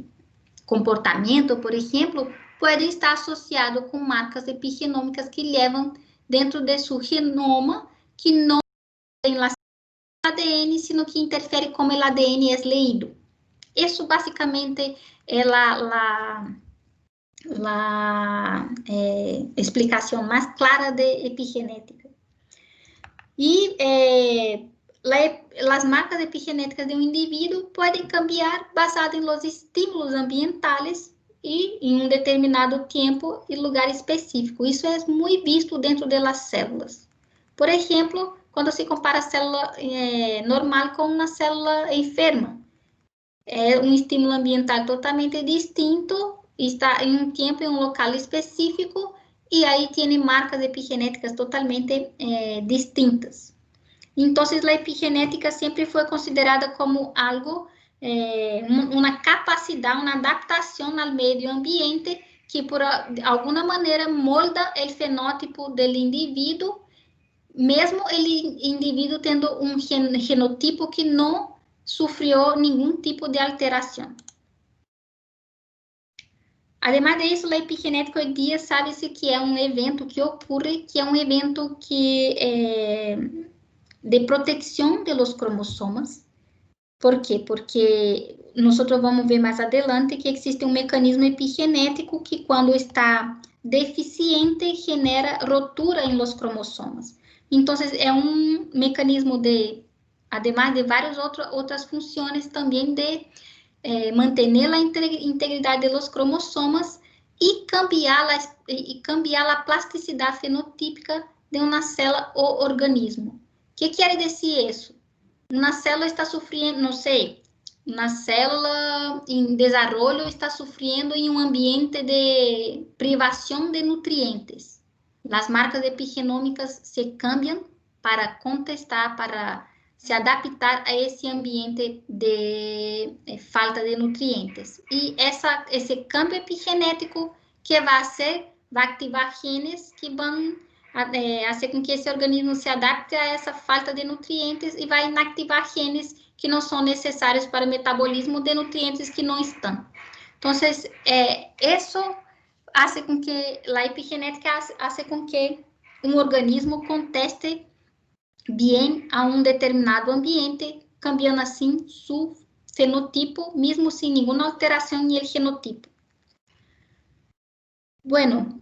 comportamento, por exemplo, pode estar associado com marcas epigenômicas que levam dentro de seu genoma, que não tem lá ADN, sino que interfere como o ADN é leído. Isso, basicamente, é a explicação mais clara de epigenética. E as marcas epigenéticas de um indivíduo podem cambiar basado em los estímulos ambientales e em um determinado tempo e lugar específico. Isso é muito visto dentro das células. Por exemplo, quando se compara a célula normal com uma célula enferma. É um estímulo ambiental totalmente distinto, está em um tempo, em um local específico, e aí tem marcas epigenéticas totalmente distintas. Então, a epigenética sempre foi considerada como algo, uma capacidade, uma adaptação ao meio ambiente que, por alguma maneira, molda o fenótipo do indivíduo, mesmo o indivíduo tendo um genotipo que não sofreu nenhum tipo de alteração. Además disso, a epigenética hoje em dia sabe-se que é um evento que ocorre, que é um evento que de protección de los cromosomas. ¿Por qué? Porque nosotros vamos a ver más adelante que existe un mecanismo epigenético que cuando está deficiente genera rotura en los cromosomas. Entonces, es un mecanismo de, además de varias otras funciones, también de mantener la integridad de los cromosomas y cambiar la plasticidad fenotípica de una célula o organismo. O que quer dizer isso? Uma célula está sofrendo, não sei, uma célula em desenvolvimento está sofrendo em um ambiente de privação de nutrientes. As marcas epigenômicas se cambiam para contestar, para se adaptar a esse ambiente de falta de nutrientes. E esse câmbio epigenético que vai ativar genes que vão fazer com que esse organismo se adapte a essa falta de nutrientes e vai inativar genes que não são necessários para o metabolismo de nutrientes que não estão. Então, isso faz com que a epigenética faz com que um organismo conteste bem a um determinado ambiente, cambiando assim seu fenotipo, mesmo sem nenhuma alteração no genotipo. Bueno,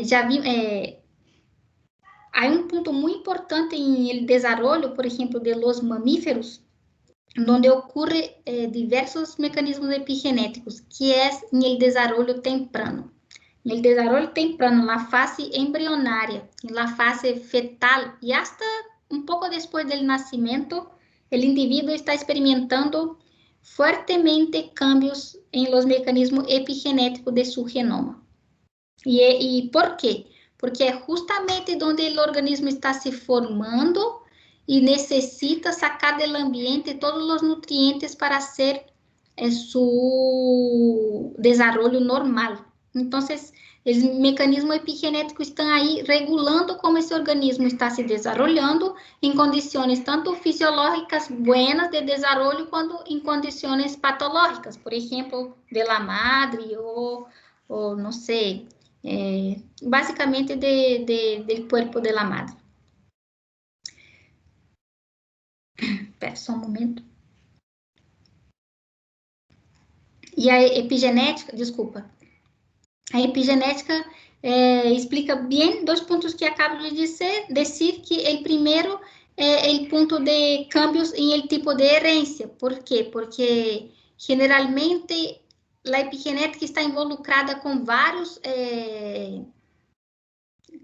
já vi... Há um ponto muito importante em desenvolvimento, por exemplo, de los mamíferos, onde ocorre diversos mecanismos epigenéticos, que é no desenvolvimento temprano. No desenvolvimento temprano, na fase embrionária, na fase fetal e até um pouco depois do nascimento, o indivíduo está experimentando fortemente cambios em los mecanismos epigenéticos de seu genoma. E por quê? Porque é justamente onde o organismo está se formando e necessita sacar do ambiente todos os nutrientes para ser seu desenvolvimento normal. Então, os mecanismos epigenéticos estão aí regulando como esse organismo está se desenvolvendo em condições tanto fisiológicas buenas de desenvolvimento quanto em condições patológicas, por exemplo, de la madre ou não sei, basicamente del cuerpo de la madre. Espera só um momento. E a epigenética, desculpa. A epigenética explica bem dois pontos que acabo de dizer que o primeiro el punto de cambios en el tipo de herencia. ¿Por qué? Porque generalmente la epigenética está involucrada con varios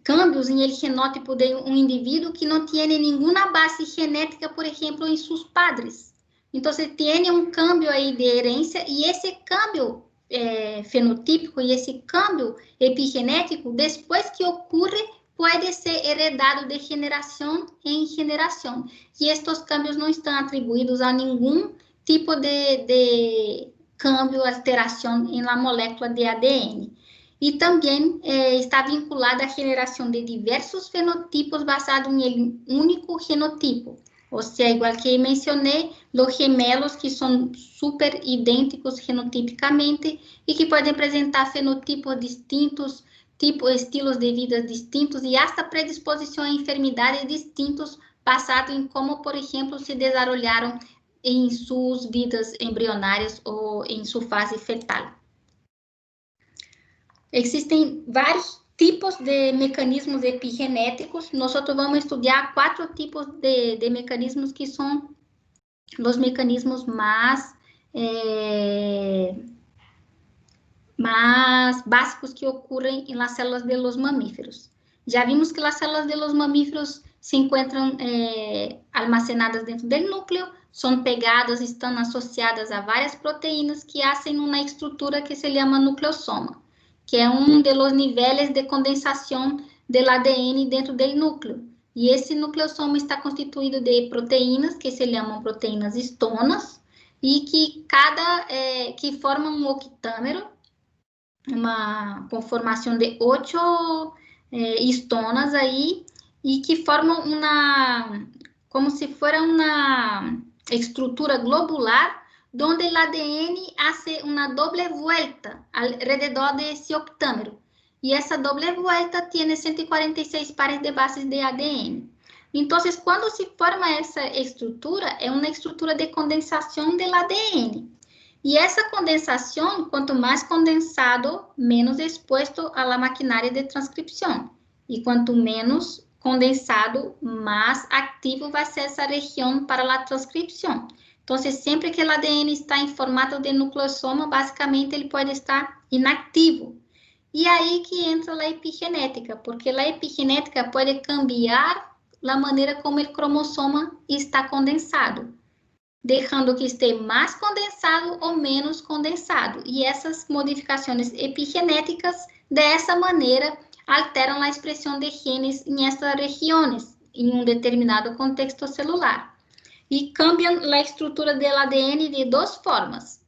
cambios en el genótipo de un individuo que no tiene ninguna base genética, por ejemplo, en sus padres. Entonces, tiene un cambio ahí de herencia y ese cambio fenotípico y ese cambio epigenético, después que ocurre, puede ser heredado de generación en generación. Y estos cambios no están atribuidos a ningún tipo de cambio, alteración en la molécula de ADN. Y también está vinculada a generación de diversos fenotipos basados en el único genotipo. O sea, igual que mencioné, los gemelos que son súper idénticos genotípicamente y que pueden presentar fenotipos distintos, estilos de vida distintos y hasta predisposición a enfermedades distintos basados en cómo, por ejemplo, se desarrollaron en sus vidas embrionarias o en su fase fetal. Existem vários tipos de mecanismos epigenéticos. Nós vamos estudar 4 tipos de mecanismos que são os mecanismos mais básicos que ocorrem nas células de los mamíferos. Já vimos que as células de los mamíferos se encontram almacenadas dentro do núcleo, são pegadas, estão associadas a várias proteínas que fazem uma estrutura que se chama nucleosoma, que é dos níveis de condensação do ADN dentro do núcleo. E esse nucleosoma está constituído de proteínas que se chamam proteínas histonas e que formam um octâmero, uma conformação de 8 histonas aí, e que formam como se fosse uma estrutura globular, donde el ADN hace una doble vuelta alrededor de ese octámero. Y esa doble vuelta tiene 146 pares de bases de ADN. Entonces, cuando se forma esa estructura, es una estructura de condensación del ADN. Y esa condensación, cuanto más condensado, menos expuesto a la maquinaria de transcripción. Y cuanto menos condensado, más activo va a ser esa región para la transcripción. Então, sempre que o ADN está em formato de nucleosoma, basicamente ele pode estar inativo. E aí que entra a epigenética, porque a epigenética pode cambiar a maneira como o cromossoma está condensado, deixando que esteja mais condensado ou menos condensado. E essas modificações epigenéticas, dessa maneira, alteram a expressão de genes em essas regiões, em determinado contexto celular. E cambiam a estrutura do ADN de 2 formas,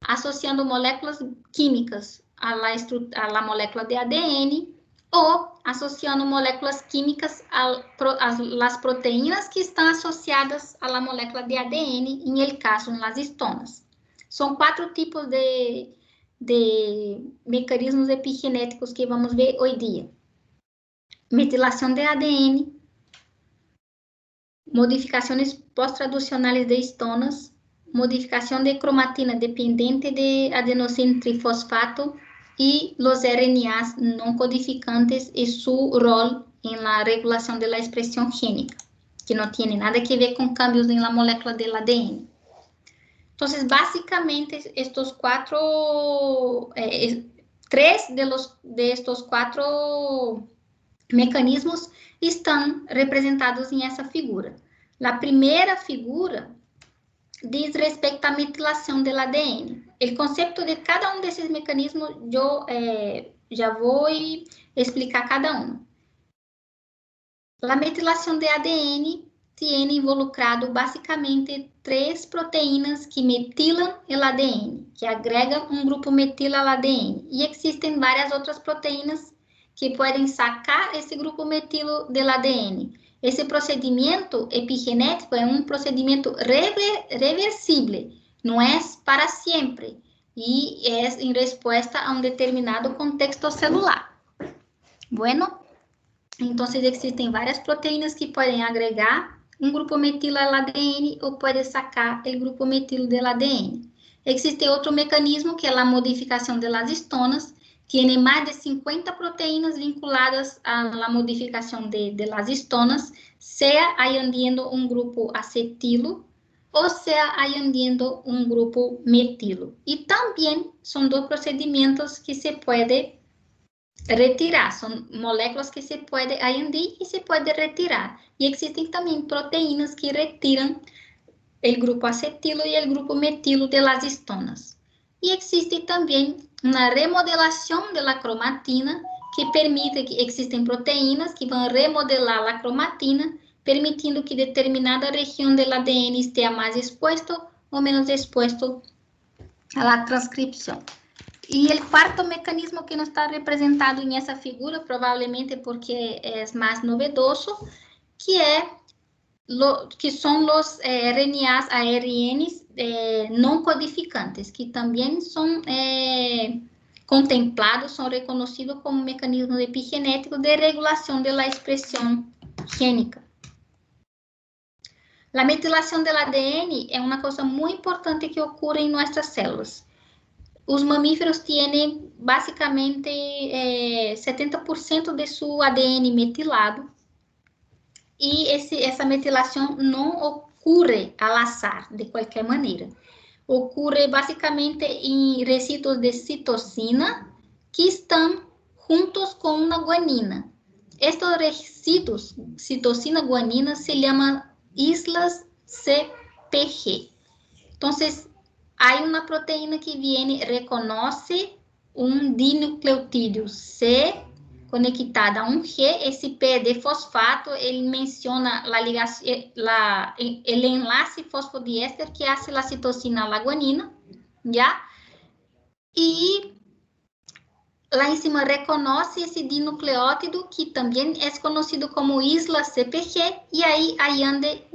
associando moléculas químicas à molécula de ADN ou associando moléculas químicas às proteínas que estão associadas à molécula de ADN, em el caso, nas histonas. São 4 tipos de mecanismos epigenéticos que vamos ver hoje dia. Metilação de ADN, modificações pós-traducionais de histonas, modificação de cromatina dependente de adenosín trifosfato e los RNAs não codificantes e su rol em la regulação de la expressão génica, que não tem nada que ver com cambios em la molécula del ADN. Então, basicamente, estes 3 de estos 4 mecanismos estão representados em essa figura. A primeira figura diz respeito à metilação do ADN. O conceito de cada desses mecanismos, eu já vou explicar cada um. A metilação de ADN tem involucrado basicamente 3 proteínas que metilam o ADN, que agregam um grupo metil ao ADN. E existem várias outras proteínas que podem sacar esse grupo metilo do ADN. Esse procedimento epigenético é um procedimento reversível, não é para sempre, e é em resposta a um determinado contexto celular. Bueno, então existem várias proteínas que podem agregar um grupo metilo ao ADN ou podem sacar o grupo metilo do ADN. Existe outro mecanismo que é a modificação das histonas, tiene más de 50 proteínas vinculadas a la modificación de las histonas, sea añadiendo un grupo acetilo o sea añadiendo un grupo metilo. Y también son dos procedimientos que se puede retirar, son moléculas que se puede añadir y se puede retirar. Y existen también proteínas que retiran el grupo acetilo y el grupo metilo de las histonas. Y existe también una remodelación de la cromatina que permite que existen proteínas que van a remodelar la cromatina, permitiendo que determinada región del ADN esté más expuesto o menos expuesto a la transcripción. Y el cuarto mecanismo que no está representado en esa figura, probablemente porque es más novedoso, que son los RNAs ARNs no codificantes, que también son contemplados, son reconocidos como mecanismos epigenéticos de regulación de la expresión génica. La metilación del ADN es una cosa muy importante que ocurre en nuestras células. Los mamíferos tienen básicamente 70% de su ADN metilado. E essa metilação não ocorre ao azar, de qualquer maneira. Ocorre basicamente em residuos de citosina que estão juntos com uma guanina. Estes residuos, citosina guanina, se chamam islas CPG. Então, há uma proteína que reconhece dinucleotídeo C conectada a G, esse P de fosfato, ele menciona el enlace fosfodiéster que hace la citosina a la guanina, ¿ya? E la enzima reconoce esse dinucleótido, que também é conhecido como isla CPG, e aí añade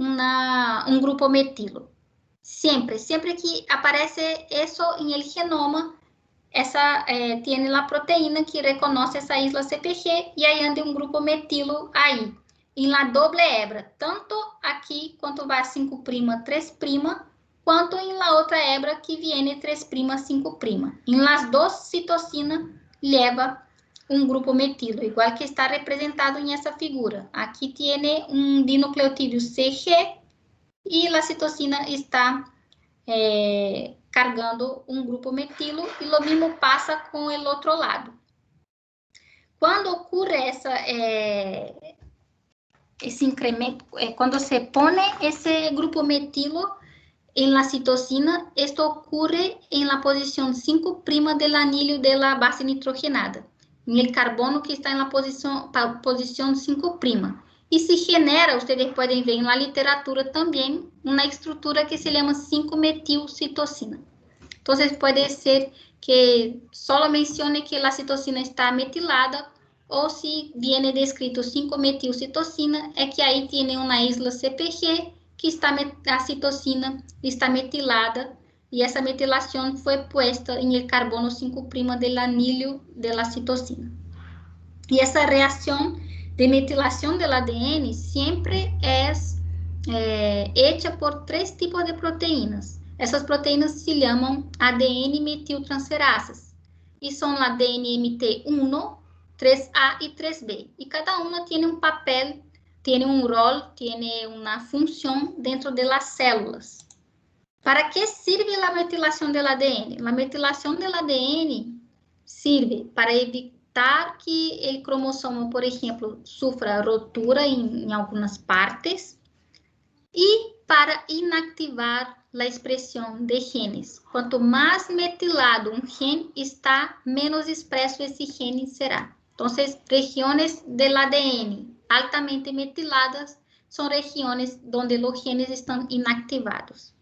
grupo metilo. Sempre que aparece isso em el genoma, tiene la proteína que reconoce essa isla CPG e aí anda grupo metilo aí. Em la doble hebra, tanto aqui quanto vai 5', 3', quanto em la outra hebra que viene 3', 5'. Em las duas citosinas leva grupo metilo, igual que está representado em essa figura. Aqui tiene dinucleotídeo CG e a citosina está cargando grupo metilo, e o mesmo passa com o outro lado. Quando ocorre esse incremento, quando se põe esse grupo metilo em la citosina, isto ocorre em la posição 5' del anillo de la base nitrogenada, em el carbono que está em la posição 5'. E se genera, vocês podem ver na literatura também, uma estrutura que se chama 5-metilcitosina. Então, pode ser que só mencione que a citosina está metilada, ou se viene descrito 5-metilcitosina, é que aí tem uma isla CPG, que a citosina está metilada, e essa metilação foi posta em el carbono 5' del anillo de la citosina. E essa reação de metilação del ADN sempre é hecha por 3 tipos de proteínas. Essas proteínas se chamam ADN metiltransferasas e são ADN MT1, 3A e 3B. E cada uma tem papel, tem rol, tem uma função dentro das células. Para que serve a metilação do ADN? A metilação do ADN serve para evitar que o cromossomo, por exemplo, sofra ruptura em algumas partes e para inactivar a expressão de genes. Quanto mais metilado gen está, menos expresso esse gene será. Então, regiões do ADN altamente metiladas são regiões onde os genes estão inactivados.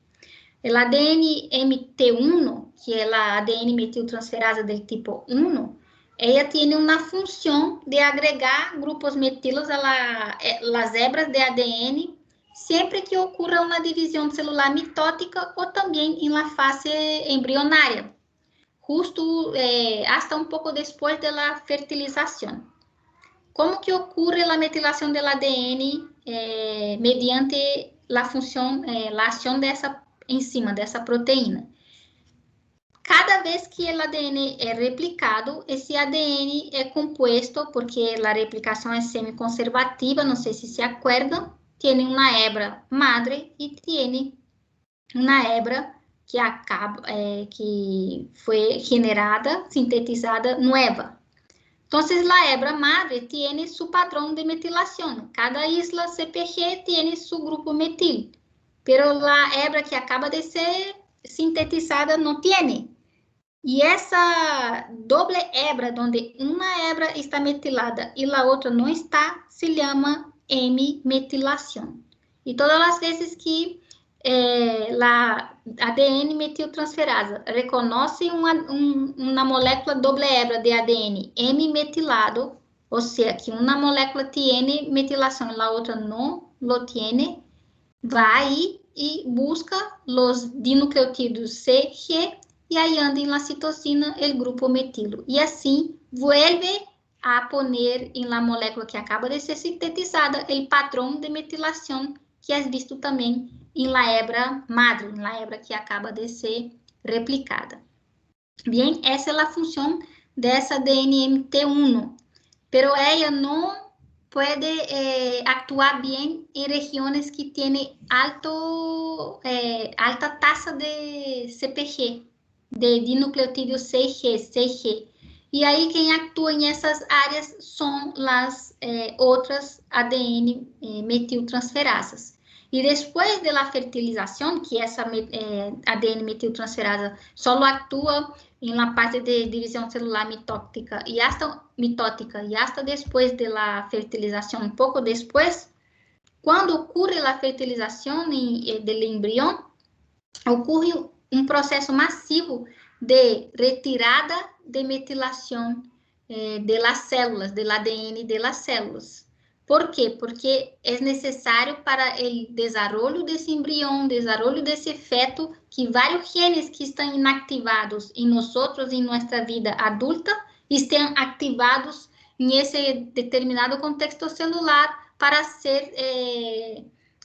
O ADN MT1, que é a ADN metiltransferasa do tipo 1, ela tem uma função de agregar grupos metilos às hebras de ADN sempre que ocorra uma divisão celular mitótica ou também em la fase embrionária, justo hasta um pouco depois da fertilização. Como que ocorre a metilação do ADN mediante a função, a ação dessa enzima, dessa proteína? cada vez que o ADN é replicado, esse ADN é compuesto, porque a replicação é semiconservativa, não sei se acuerdam, tem uma hebra madre e tem uma hebra que foi generada, sintetizada nueva. Entonces, la hebra madre tiene su patrón de metilación. Cada isla CpG tiene su grupo metil, pero la hebra que acaba de ser sintetizada no tiene. Y esa doble hebra, donde una hebra está metilada y la otra no está, se llama hemimetilación. Y todas las veces que la ADN metiltransferasa reconoce uma molécula doble hebra de ADN hemimetilado, ou seja, que uma molécula tem metilação e a outra não lo tiene, vai e busca os dinucleotídeos C, G, e aí anda em la citosina o grupo metilo. E assim, vuelve a poner em la molécula que acaba de ser sintetizada o padrão de metilação que é visto também em la hebra madre, em la hebra que acaba de ser replicada. Bien, essa é a função dessa DNMT1, pero ela não pode actuar bem em regiões que têm alta taxa de CpG, de dinucleotídeo CG. E aí quem atua nessas áreas são as outras ADN metiltransferasas. E depois da fertilização, que essa ADN metiltransferasa só atua na parte de divisão celular mitótica e hasta depois da fertilização, um pouco depois, quando ocorre a fertilização do embrião, ocorre um processo massivo de retirada de metilação de las células, del ADN de las células. ¿Por quê? Porque é necessário para o desenvolvimento desse embrião, desenvolvimento desse feto, que vários genes que estão inativados em nós, em nossa vida adulta, estejam ativados em esse determinado contexto celular para ser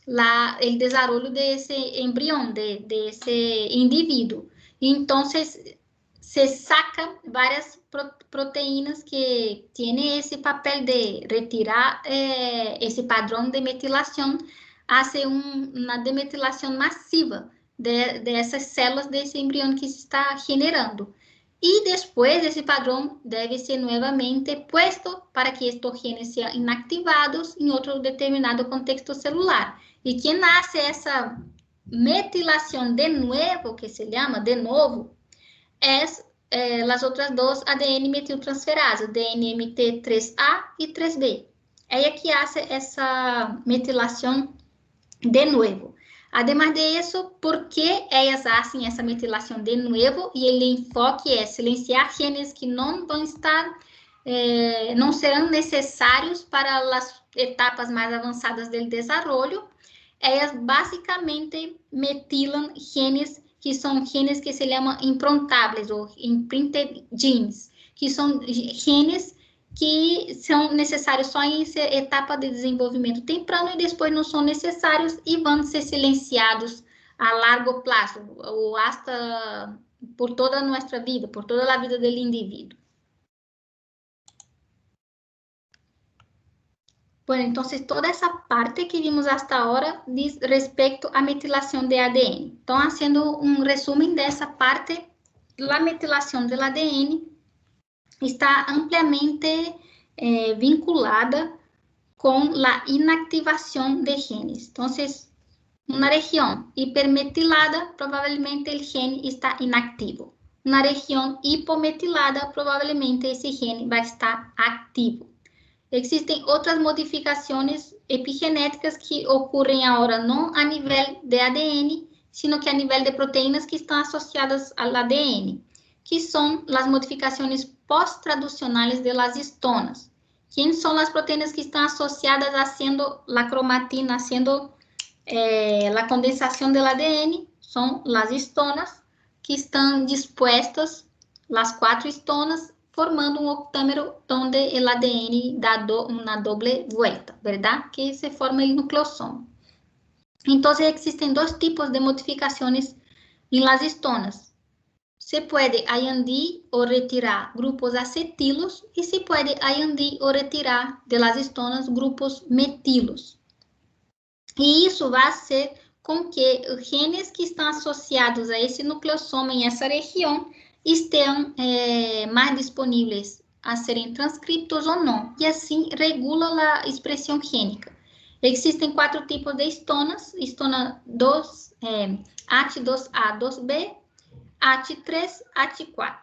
o desenvolvimento desse embrião, desse indivíduo. Então, se saca várias proteínas que têm esse papel de retirar esse padrão de metilação, hace uma demetilação massiva dessas células desse embrião que se está generando. E depois, esse padrão deve ser novamente posto para que estes genes sejam inativados em outro determinado contexto celular. E quem hace essa metilação de novo, que se chama de novo, as outras duas ADN metiltransferasas, DNMT3A e 3B. Ela que faz essa metilação de novo. Además de isso, por que elas fazem essa metilação de novo? E o enfoque é silenciar genes que não vão estar, não serão necessários para as etapas mais avançadas do desenvolvimento. Elas basicamente metilam genes que são genes que se chamam improntáveis, ou imprinted genes, que são genes que são necessários só em etapa de desenvolvimento temprano e depois não são necessários e vão ser silenciados a largo prazo, ou hasta por toda a nossa vida, por toda a vida do indivíduo. Bueno, entonces toda esa parte que vimos hasta ahora diz respecto a metilación de ADN. Entonces, haciendo un resumen de esa parte, la metilación del ADN está ampliamente vinculada con la inactivación de genes. Entonces, una región hipermetilada, probablemente el gen está inactivo. Una región hipometilada, probablemente ese gen va a estar activo. Existem outras modificações epigenéticas que ocorrem agora não a nível de ADN, sino que a nível de proteínas que estão associadas ao ADN, que são as modificações pós-traducionais de las histonas. Quem são as proteínas que estão associadas haciendo la cromatina, haciendo la condensação do ADN? São as histonas, que estão dispostas, as 4 histonas, formando um octâmero onde o ADN dá uma doble vuelta, ¿verdad? Que se forma o nucleossomo. Então, existem 2 tipos de modificações em las histonas. se puede añadir o retirar grupos acetilos y se puede añadir o retirar de las histonas grupos metilos. E isso vai ser com que os genes que estão associados a esse nucleossoma em essa região estejam mais disponíveis a serem transcritos ou não, e assim regula a expressão gênica. Existem 4 tipos de histonas, histona 2, AT2A, 2B, AT3, AT4.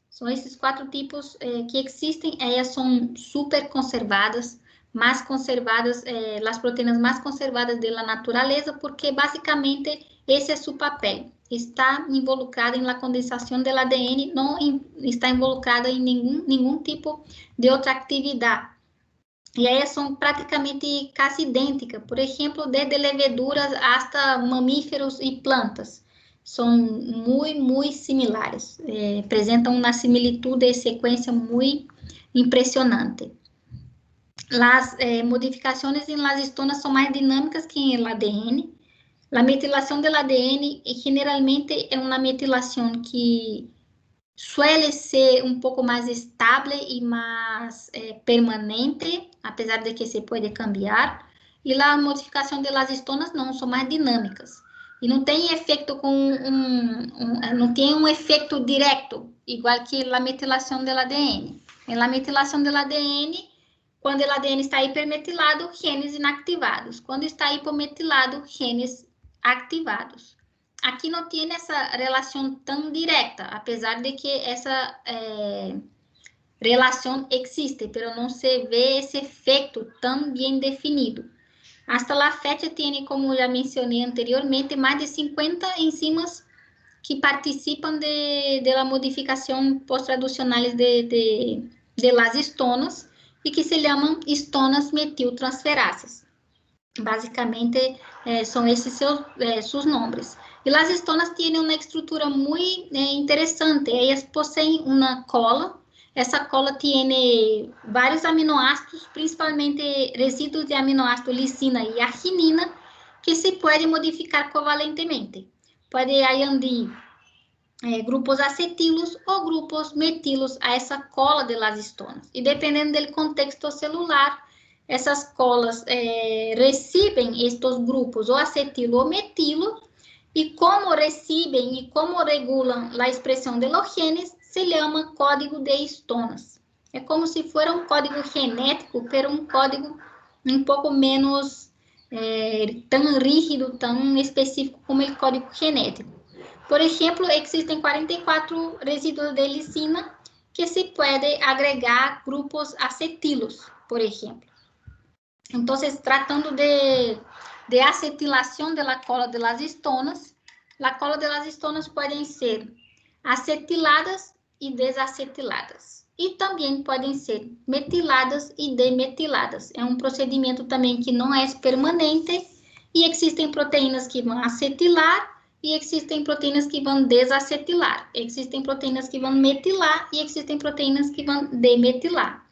São esses 4 tipos que existem, elas são super conservadas, más conservadas, as proteínas mais conservadas da natureza, porque basicamente esse é seu papel. Está involucrada em la condensação do ADN, não está involucrada em nenhum tipo de outra atividade. E aí são praticamente quase idênticas, por exemplo, desde leveduras hasta mamíferos e plantas. São muito similares, apresentam uma similitude de sequência muito impressionante. As modificações em las histonas são mais dinâmicas que em ADN. A metilação do ADN generalmente é uma metilação que suele ser um pouco mais estável e mais permanente, apesar de que se pode cambiar. E a modificação das histonas não, são mais dinâmicas. E não tem efeito não tem um efeito direto, igual que a metilação do ADN. Na metilação do ADN, quando o ADN está hipermetilado, genes inactivados. Quando está hipometilado, genes activados. Aqui não tem essa relação tão direta, apesar de que essa relação existe, mas não se vê esse efeito tão bem definido. Hasta la fecha tem, como já mencionei anteriormente, mais de 50 enzimas que participam da modificação pós-traducional de las histonas e que se chamam histonas metiltransferasas. Basicamente, são esses seus nomes. E as histonas têm uma estrutura muito interessante. Elas possuem uma cola. Essa cola tem vários aminoácidos, principalmente resíduos de aminoácido lisina e arginina, que se pode modificar covalentemente. Pode añadir grupos acetilos ou grupos metilos a essa cola de las histonas. E dependendo do contexto celular, essas colas recebem estes grupos, ou acetilo ou metilo, e como recebem e como regulam a expressão de los genes, se chama código de histonas. É como se fosse um código genético, mas um código um pouco menos tão rígido, tão específico como o código genético. Por exemplo, existem 44 resíduos de lisina que se pode agregar grupos acetilos, por exemplo. Então, tratando de acetilação da cola de las histonas, a cola de las histonas podem ser acetiladas e desacetiladas. E também podem ser metiladas e demetiladas. É um procedimento também que não é permanente e existem proteínas que vão acetilar e existem proteínas que vão desacetilar. Existem proteínas que vão metilar e existem proteínas que vão demetilar.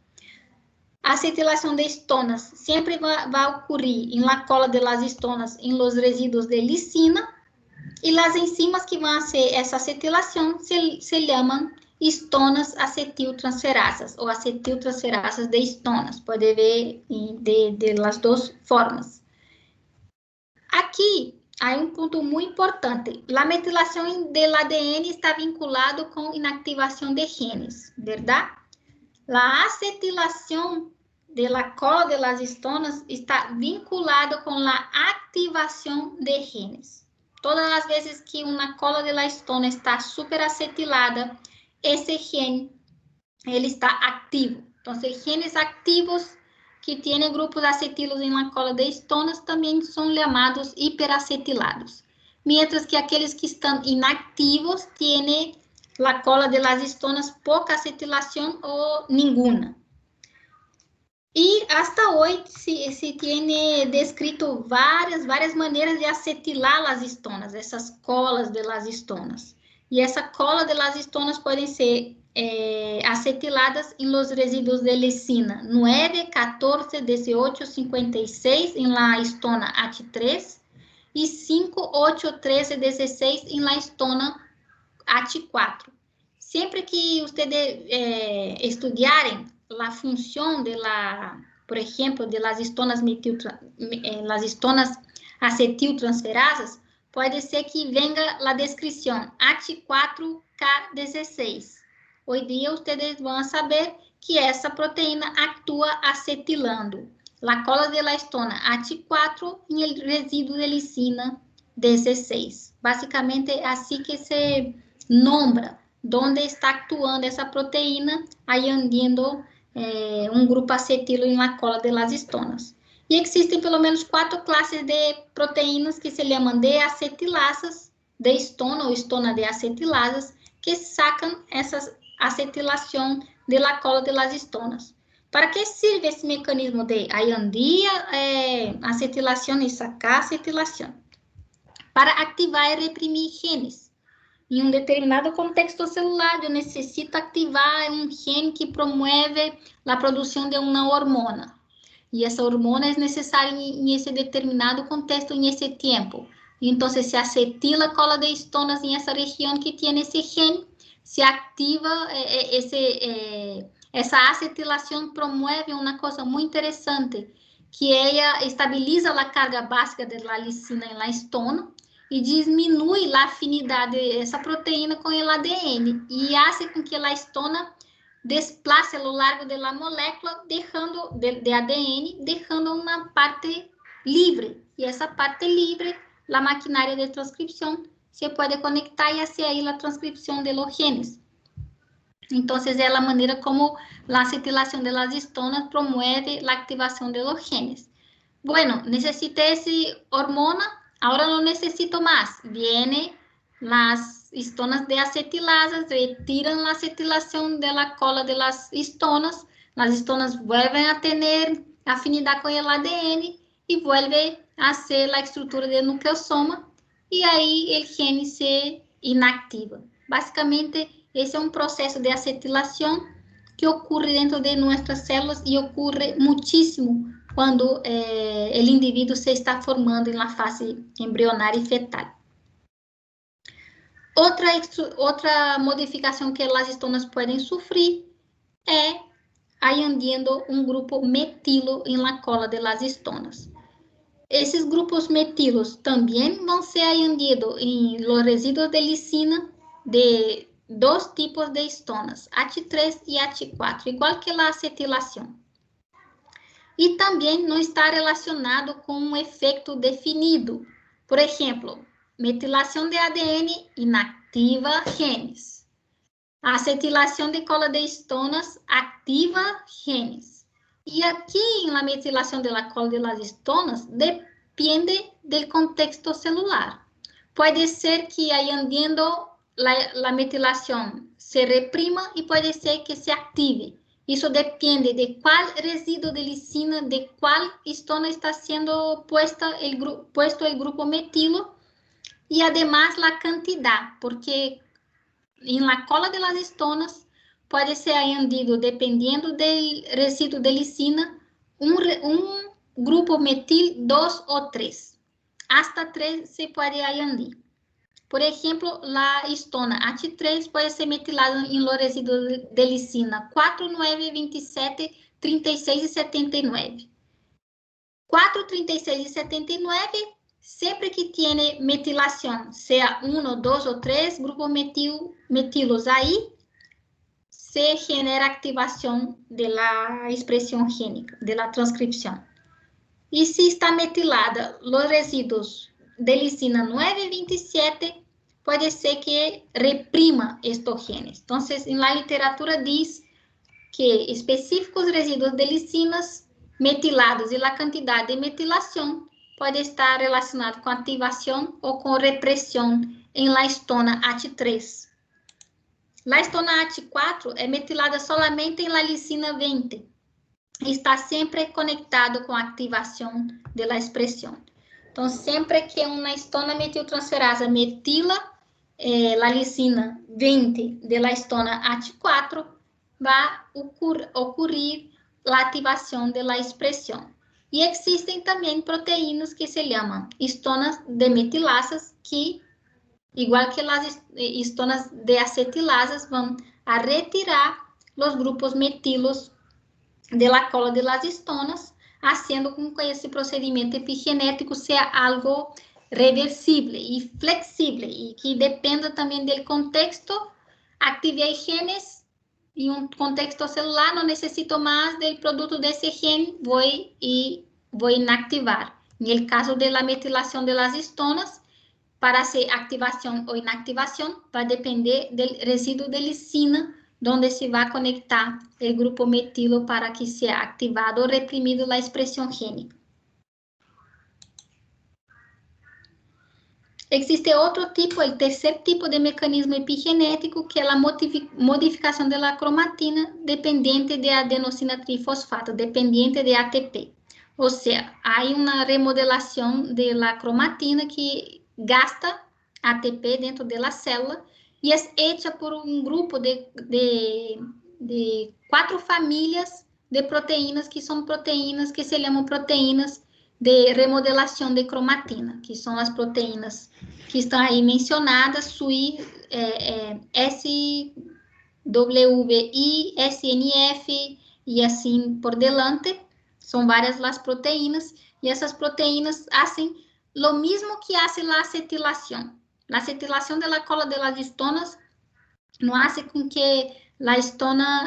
A acetilação de histonas sempre vai ocorrer em la cola de las histonas em los resíduos de lisina e as enzimas que vão fazer essa acetilação se chamam histonas acetiltransferasas ou acetiltransferasas de histonas. Pode ver de las duas formas. Aqui há um ponto muito importante. A metilação do ADN está vinculado com inactivação de genes, verdade? A acetilação da cola de las histonas está vinculada com a ativação de genes. Todas as vezes que uma cola de la histona está superacetilada, esse gene ele está ativo. Então, genes ativos que têm grupos acetilos em la cola de histonas também são chamados hiperacetilados. Mientras que aqueles que estão inativos têm la cola de las histonas pouca acetilação ou nenhuma. E hasta hoje se tem descrito várias maneiras de acetilar as histonas, essas colas de las histonas. E essa cola de las histonas podem ser acetiladas em los resíduos de lisina 9, 14, 18, 56 em la histona AT3 e 5, 8, 13, 16 em la histona AT4. Sempre que ustedes estudiarem a função por exemplo, de las histonas acetiltransferasas, pode ser que venga a descrição H4K16. Hoje dia, ustedes vão saber que essa proteína atua acetilando a cola de la histona H4 e o resíduo de lisina 16. Basicamente, é assim que se nombra onde está actuando essa proteína, añadiendo um grupo acetilo na cola de las histonas. E existem pelo menos 4 classes de proteínas que se chamam de acetilasas de histona ou histona de acetilasas, que sacam essa acetilação de la cola de las histonas. Para que sirve esse mecanismo de añadir acetilação e sacar acetilação? Para ativar e reprimir genes. Em um determinado contexto celular, eu necessito ativar um gene que promove a produção de uma hormona. E essa hormona é necessária em esse determinado contexto, em esse tempo. Então, se acetila a cola de histonas em essa região que tem esse gene, se ativa essa acetilação, promove uma coisa muito interessante, que ela estabiliza a carga básica da lisina na histona e diminui a afinidade dessa proteína com o ADN e faz com que a histona desplace a lo largo da molécula de ADN, deixando uma parte livre. E essa parte livre, a maquinária de transcrição se pode conectar e fazer aí a transcrição de los genes. Então, é a maneira como a acetilação de las histonas promove a ativação de los genes. Bueno, necessité esse hormona, agora não necessito mais. Viene las histonas de acetilasas, retiran la acetilación de la cola de las histonas vuelven a tener afinidad con el ADN y vuelve a hacer la estructura del nucleosoma y ahí el gene se inactiva. Básicamente, ese es un proceso de acetilación que ocurre dentro de nuestras células y ocurre muchísimo cuando el individuo se está formando en la fase embrionaria y fetal. Outra modificação que as histonas podem sofrer é añadiendo um grupo metilo em la cola de las histonas. Esses grupos metilos também vão ser añadidos em los resíduos de lisina de 2 tipos de histonas, H3 e H4, igual que a acetilação. E também não está relacionado com um efeito definido. Por exemplo, metilação de ADN inativa genes. A acetilação de cola de histonas ativa genes. E aqui, na metilação de la cola de las histonas, depende do contexto celular. Pode ser que, añadiendo a metilação, se reprima e pode ser que se ative. Isso depende de qual resíduo de lisina, de qual histona está sendo puesto o grupo metilo, e además la cantidad, porque en la cola de las histonas pode ser añadido, dependiendo del resíduo de lisina, un grupo metil 2 o 3. Hasta 3 se puede añadir. Por ejemplo, la histona H3 puede ser metilada en los residuos de lisina 4, 9, 27, 36 y 79. 4, 36 y 79, sempre que tiene metilación, sea 1, 2 o 3 grupos metilos ahí, se genera activación de la expresión génica, de la transcripción. Y si está metilada los residuos de lisina 9 y 27, puede ser que reprima estos genes. Entonces, en la literatura dice que específicos residuos de lisinas metilados y la cantidad de metilación pode estar relacionado com ativação ou com repressão em la histona H3. La histona H4 é metilada solamente em la lisina 20 e está sempre conectado com a ativação da expressão. Então, sempre que uma histona metiltransferasa metila la lisina 20 de la histona H4, vai ocorrer a ativação da expressão. E existem também proteínas que se chamam histonas demetilasas, que igual que las histonas de acetilasas van a retirar los grupos metilos de la cola de las histonas, haciendo com que esse procedimento epigenético seja algo reversible e flexível e que dependa também do contexto. Activei genes em um contexto celular, não necessito mais do produto desse gene, vou inactivar. No caso da metilação das histonas, para ser ativação ou inactivação, vai depender do resíduo de lisina, onde se vai conectar o grupo metilo para que seja ativado ou reprimido a expressão gênica. Existe outro tipo, o terceiro tipo de mecanismo epigenético, que é a modificação da cromatina dependente de adenosina trifosfato, dependente de ATP. Ou seja, há uma remodelação da cromatina que gasta ATP dentro da célula e é feita por um grupo de 4 famílias de proteínas, que são proteínas que se chamam proteínas de remodelação de cromatina, que são as proteínas que estão aí mencionadas, SUI, SWI, SNF e assim por delante. São várias as proteínas, e essas proteínas fazem o mesmo que faz a acetilação. A acetilação da cola de las histonas não hace com que a histona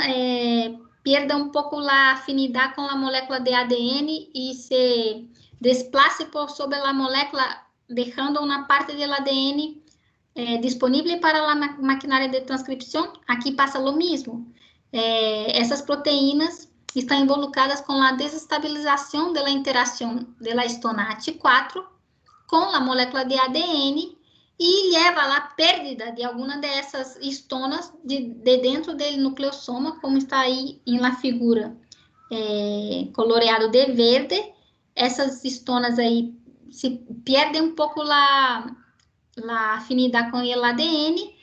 pierda um pouco a afinidade com a molécula de ADN e se desplace por sobre a molécula, deixando uma parte do ADN disponível para a maquinária de transcrição. Aqui passa o mesmo. Essas proteínas estão involucradas com a desestabilização da interação da histona AT4 com a molécula de ADN e leva à perda de alguma dessas histonas de dentro do nucleossoma, como está aí na figura coloreado de verde. Essas histonas aí se perdem um pouco a afinidade com o ADN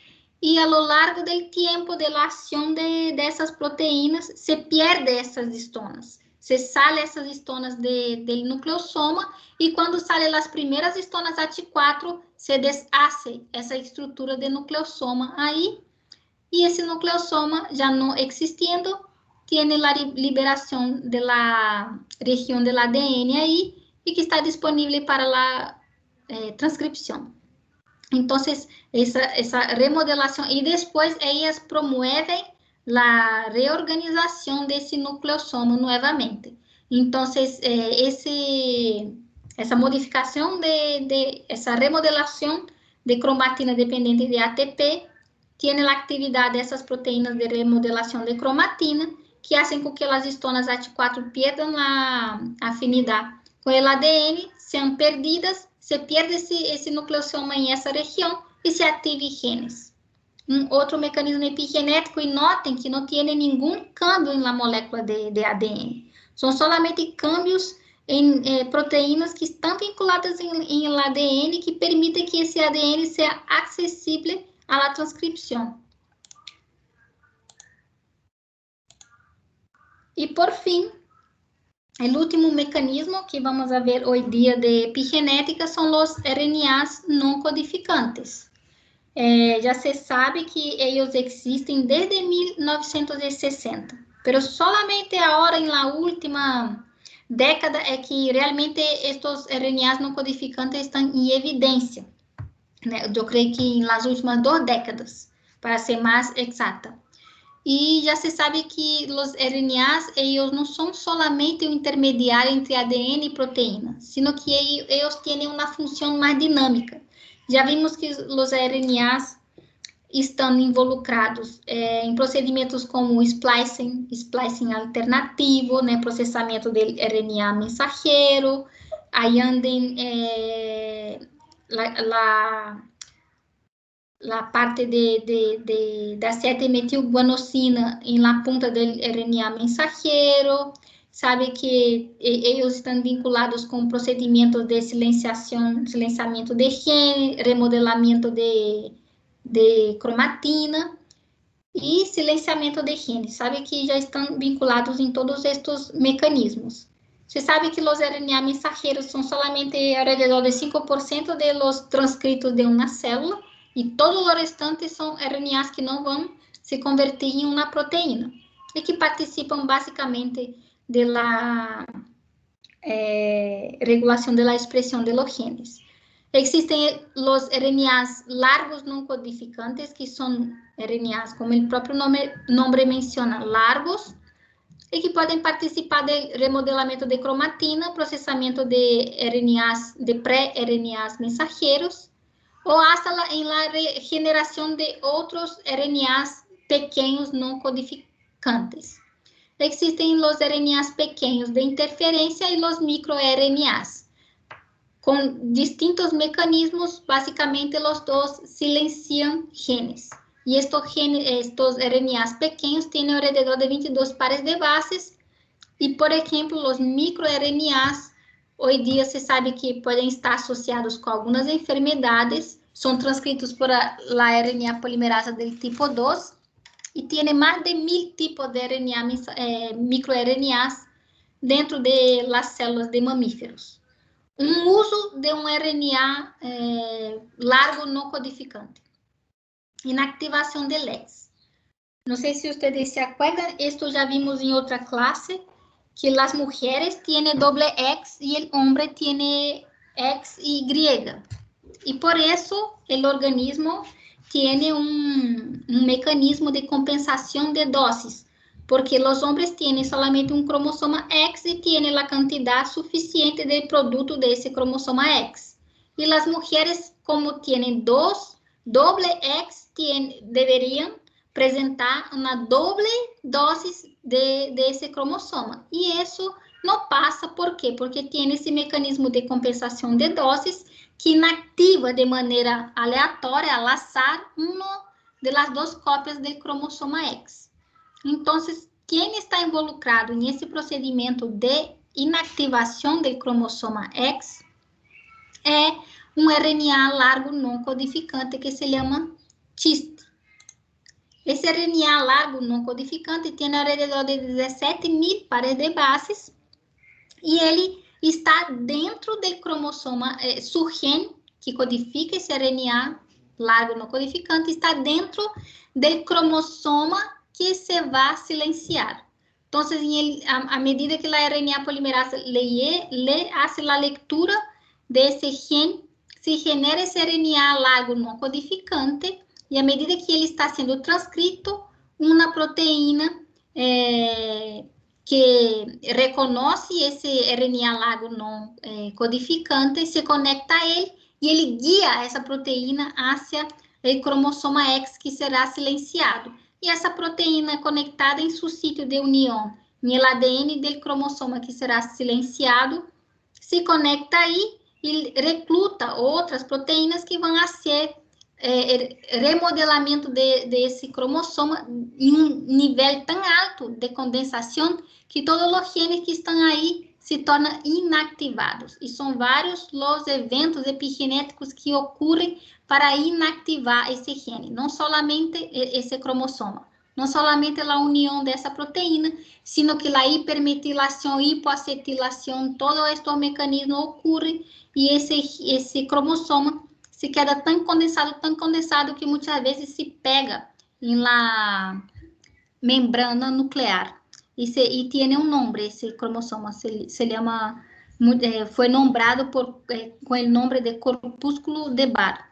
e, ao longo do tempo de ação dessas proteínas, se perde essas histonas. Se sale essas histonas do nucleossoma e, quando saem as primeiras histonas AT4, se deshace essa estrutura de nucleossoma aí, e esse nucleossoma, já não existindo, tem a liberação da região do ADN aí, e que está disponível para a transcrição. Então, essa remodelação, e depois elas promovem a reorganização desse nucleossoma novamente. Então, essa modificação essa remodelação de cromatina dependente de ATP tem a atividade dessas proteínas de remodelação de cromatina, que fazem com que as histonas AT4 perdam a afinidade com o ADN, sejam perdidas, se perde esse nucleossoma em essa região e se ative genes. Um outro mecanismo epigenético, e notem que não tem nenhum câmbio na molécula de ADN. São somente câmbios em proteínas que estão vinculadas em ADN, que permitem que esse ADN seja acessível à transcrição. E, por fim, o último mecanismo que vamos ver hoje dia de epigenética são os RNAs não codificantes. Já se sabe que eles existem desde 1960, mas solamente agora, na última década, é que realmente estes RNAs não codificantes estão em evidência. Eu creio que nas últimas 2 décadas, para ser mais exata. E já se sabe que os RNAs, eles não são solamente um intermediário entre ADN e proteína, sino que eles têm uma função mais dinâmica. Já vimos que os RNAs estão involucrados em procedimentos como splicing alternativo, processamento do RNA mensageiro, aí andem a parte da 7-metilguanosina em la punta do RNA mensageiro, sabe que eles estão vinculados com procedimentos de silenciamento de gene, remodelamento de cromatina e silenciamento de genes, sabe que já estão vinculados em todos estes mecanismos. Você sabe que os RNA mensageiros são solamente alrededor de 5% de los transcritos de uma célula, e todos os restantes são RNAs que não vão se convertir em uma proteína e que participam basicamente da regulação da expressão de los genes. Existen os RNAs largos não codificantes, que são RNAs, como o próprio nome menciona, largos, e que podem participar do remodelamento de cromatina, processamento de RNAs, de pré-RNAs mensageiros, ou hasta em la regeneração de outros RNAs pequenos não codificantes. Existem os RNAs pequenos de interferência e os microRNAs, com distintos mecanismos, basicamente os dois silenciam genes. E estos RNAs pequenos têm alrededor de 22 pares de bases, e, por exemplo, os microRNAs, hoje dia se sabe que podem estar associados com algumas enfermidades, são transcritos por la RNA polimerasa do tipo 2, e tem mais de 1000 tipos de microRNAs dentro de las células de mamíferos. Uso de RNA largo não codificante. Inactivação de LEX. Não sei se vocês se acuerdan, esto já vimos em outra classe, que as mulheres têm doble X e o homem tem X e Y. E por isso, o organismo tem um mecanismo de compensação de doses, porque os homens têm solamente um cromossoma X e têm a quantidade suficiente de produto desse cromossoma X. E as mulheres, como têm doble X, deveriam apresentar uma doble dose desse cromossoma. E isso não passa, por quê? Porque tem esse mecanismo de compensação de doses que inativa de maneira aleatória, al azar, uma das duas cópias do cromossoma X. Então, quem está involucrado nesse procedimento de inactivação do cromossoma X é um RNA largo não codificante que se chama TIST. Esse RNA largo não codificante tem ao redor de 17.000 pares de bases e ele está dentro do cromossoma surgen, que codifica esse RNA largo não codificante, está dentro do cromossoma que se vai silenciar. Então, à medida que a RNA polimerasa faz a leitura desse gen, se genera esse RNA largo não codificante, e à medida que ele está sendo transcrito, uma proteína que reconhece esse RNA largo não codificante se conecta a ele e ele guia essa proteína hacia o cromossoma X que será silenciado. E essa proteína conectada em seu sítio de união no ADN do cromossoma que será silenciado se conecta aí e recruta outras proteínas que vão ser remodelamento desse cromossoma em um nível tão alto de condensação que todos os genes que estão aí se tornam inativados. E são vários os eventos epigenéticos que ocorrem para inativar esse gene, não somente esse cromossoma, não somente a união dessa proteína, sino que a hipermetilação, hipoacetilação, todo este mecanismo ocorre e esse cromossoma se queda tão condensado que muitas vezes se pega na membrana nuclear. E tem um nome, esse cromossoma, se chama, foi nombrado com o nome de corpúsculo de Barr.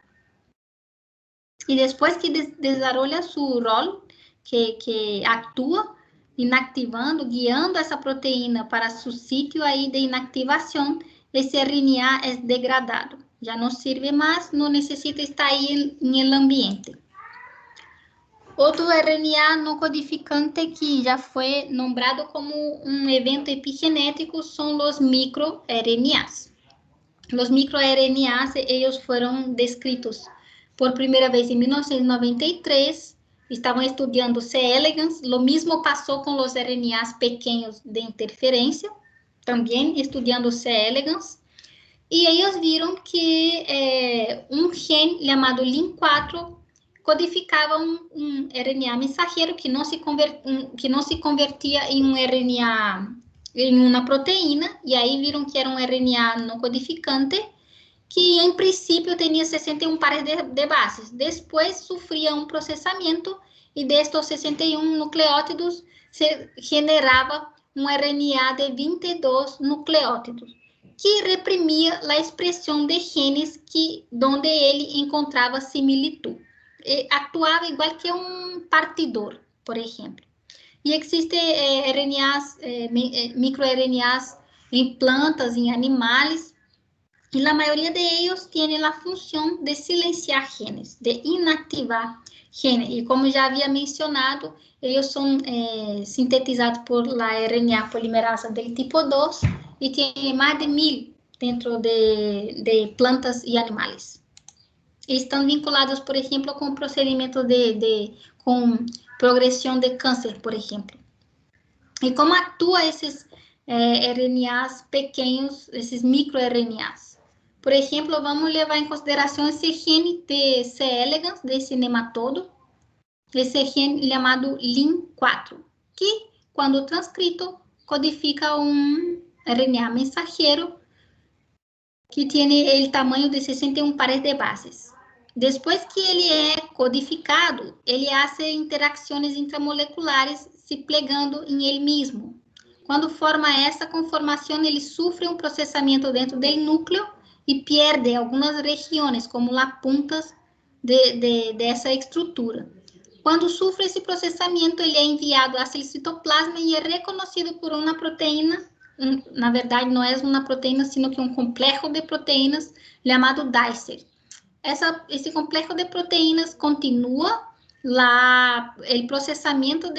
E depois que desenvolve seu rol, que atua inactivando, guiando essa proteína para seu sítio aí de inactivação, esse RNA é degradado. Já não serve mais, não necessita estar aí no ambiente. Outro RNA não codificante que já foi nombrado como um evento epigenético são os microRNAs. Os microRNAs, eles foram descritos por primeira vez em 1993, estavam estudando C. elegans, o mesmo passou com os RNAs pequenos de interferência, também estudando C. elegans, e eles viram que um gene chamado LIN4 codificava um RNA mensageiro que não se convertia em um RNA, em uma proteína, e aí viram que era um RNA não codificante, que em princípio tenía 61 pares de bases. Después sufría un procesamiento y de estos 61 nucleótidos se generaba un RNA de 22 nucleótidos, que reprimia a expressão de genes donde ele encontrava similitud. Actuava igual que um partidor, por exemplo. E existem microRNAs em plantas, em animais, e a maioria de ellos tem a função de silenciar genes, de inativar genes. E como já havia mencionado, eles são sintetizados por la RNA polimerasa del tipo 2 e tem mais de 1000 dentro de plantas e animais. Estão vinculados, por exemplo, com procedimentos com progressão de câncer, por exemplo. E como atua esses RNAs pequenos, esses microRNAs? Por exemplo, vamos levar em consideração esse gene de C. elegans, desse nematodo, esse gene chamado LIN4, que, quando transcrito, codifica um RNA mensageiro que tem o tamanho de 61 pares de bases. Depois que ele é codificado, ele faz interações intramoleculares se plegando em ele mesmo. Quando forma essa conformação, ele sofre um processamento dentro do núcleo e perde algumas regiões, como as pontas dessa estrutura. Quando sofre esse processamento, ele é enviado ao citoplasma e é reconhecido por uma proteína, na verdade não é uma proteína, sino que um complexo de proteínas chamado Dicer. Esse complexo de proteínas continua o processamento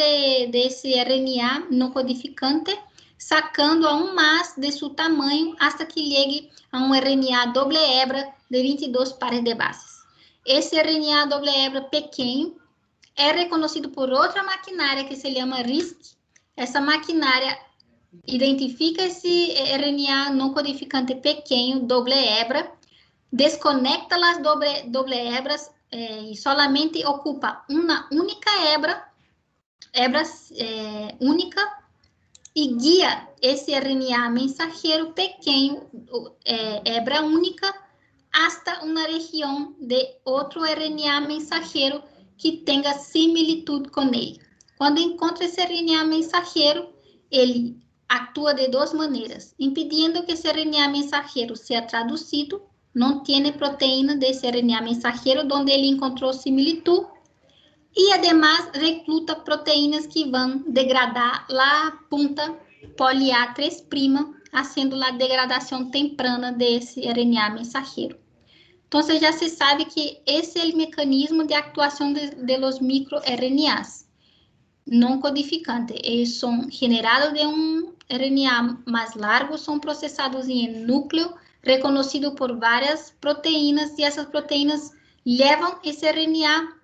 desse RNA não codificante, sacando aún mais de seu tamanho hasta que chegue a um RNA doble hebra de 22 pares de bases. Esse RNA doble hebra pequeno é reconhecido por outra maquinária que se chama RISC. Essa maquinária identifica esse RNA não codificante pequeno, doble hebra, desconecta as doble hebras e solamente ocupa uma única hebra única, e guia esse RNA mensageiro pequeno, hebra única, hasta uma região de outro RNA mensageiro que tenha similitud com ele. Quando encontra esse RNA mensageiro, ele atua de duas maneiras, impedindo que esse RNA mensageiro seja traduzido, não tem proteína desse RNA mensageiro onde ele encontrou similitud, e, además, recluta proteínas que vão degradar a ponta poli A3', fazendo a degradação temprana desse RNA mensageiro. Então, já se sabe que esse é o mecanismo de atuação de los microRNAs não codificantes. Eles são generados de um RNA mais largo, são processados em núcleo, reconhecido por várias proteínas, e essas proteínas levam esse RNA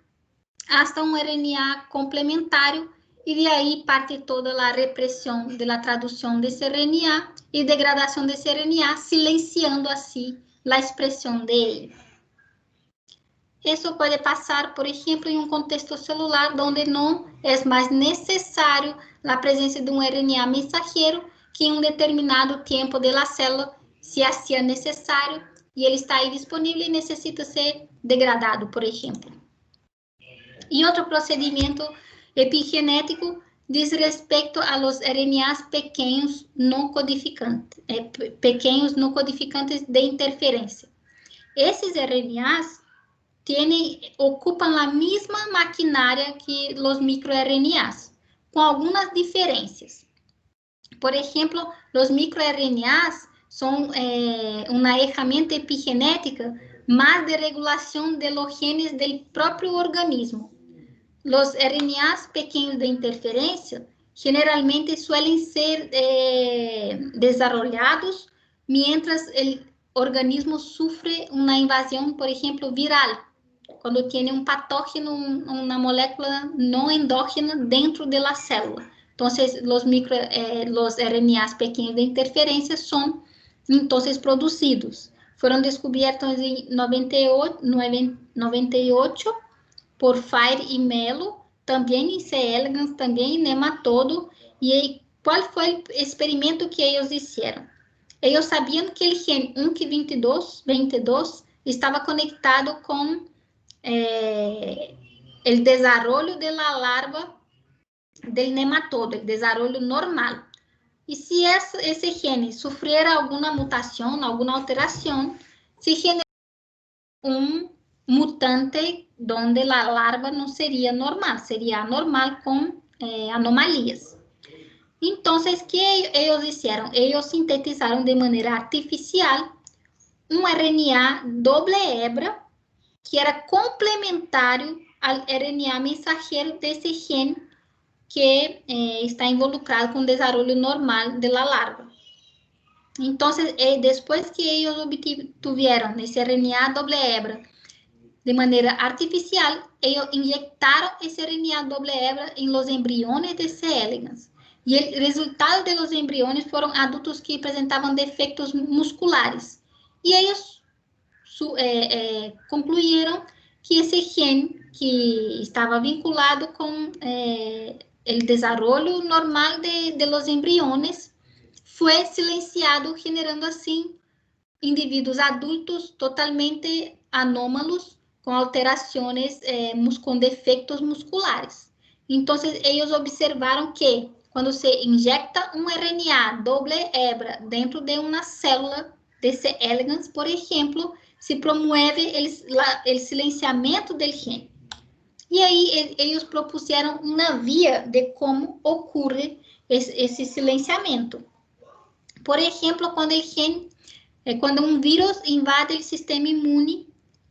hasta um RNA complementário, e de aí parte toda a repressão da tradução desse RNA e degradação desse RNA, silenciando assim a expressão dele. Isso pode passar, por exemplo, em um contexto celular, onde não é mais necessário a presença de um RNA mensageiro, que em um determinado tempo da célula se hacía necessário, e ele está aí disponível e necessita ser degradado, por exemplo. E outro procedimento epigenético diz respeito a los RNAs pequenos não codificantes, de interferência. Esses RNAs ocupam a mesma maquinária que os microRNAs, com algumas diferenças. Por exemplo, os microRNAs são uma ferramenta epigenética mais de regulação de los genes do próprio organismo. Os RNAs pequenos de interferência generalmente suelen ser desarrollados mientras o organismo sofre uma invasão, por exemplo, viral, quando tem um patógeno, uma molécula não endógena dentro da célula. Então, os RNAs pequenos de interferência são, então, produzidos. Foram descobertos em 98 por Fire e Melo, também em C. elegans, também em nematodo. E qual foi o experimento que eles fizeram? Eles sabiam que o gene 1q22 estava conectado com o desenvolvimento da larva do nematodo, o desenvolvimento normal. E se esse gene sofrer alguma mutação, alguma alteração, se genera mutante onde a larva não seria normal, seria anormal com anomalias. Então, o que eles fizeram? Eles sintetizaram de maneira artificial RNA doble hebra que era complementário ao RNA mensageiro desse gene que está involucrado com o desenvolvimento normal da larva. Então, depois que eles obtiveram esse RNA doble hebra de maneira artificial, eles inyectaram esse RNA doble hebra em los embriones de C. elegans. E o resultado dos embriones foram adultos que apresentavam defeitos musculares. E eles concluíram que esse gene que estava vinculado com o desenvolvimento normal de los embriones foi silenciado, generando assim indivíduos adultos totalmente anômalos, com alterações, com defeitos musculares. Então, eles observaram que quando se injecta RNA doble hebra dentro de uma célula de C. elegans, por exemplo, se promove o silenciamento do gene. E aí, eles propuseram uma via de como ocorre esse silenciamento. Por exemplo, quando um vírus invade o sistema imune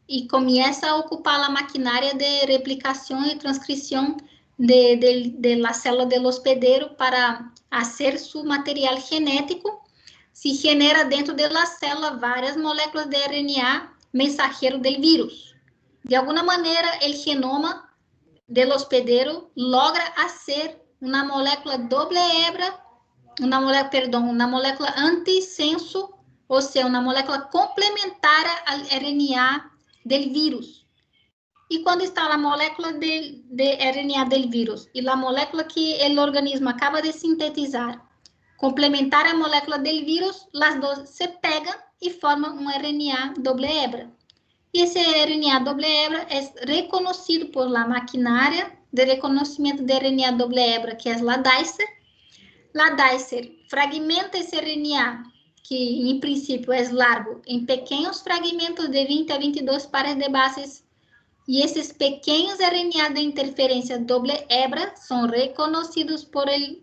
e começa a ocupar a maquinária de replicação e transcrição de la célula del hospedeiro para fazer seu material genético, se genera dentro da célula várias moléculas de RNA mensageiro do vírus. De alguma maneira, o genoma del hospedeiro logra fazer uma molécula doble hebra, uma molécula antissenso, ou seja, uma molécula complementar ao RNA do vírus. E quando está a molécula de RNA do vírus e a molécula que o organismo acaba de sintetizar, complementar a molécula do vírus, as duas se pegam e formam um RNA doble hebra. E esse RNA doble hebra é reconhecido por la maquinária de reconhecimento de RNA doble hebra, que é a Dicer. La Dicer fragmenta esse RNA, que em princípio é largo, em pequenos fragmentos de 20 a 22 pares de bases. E esses pequenos RNA de interferência doble hebra são reconhecidos por el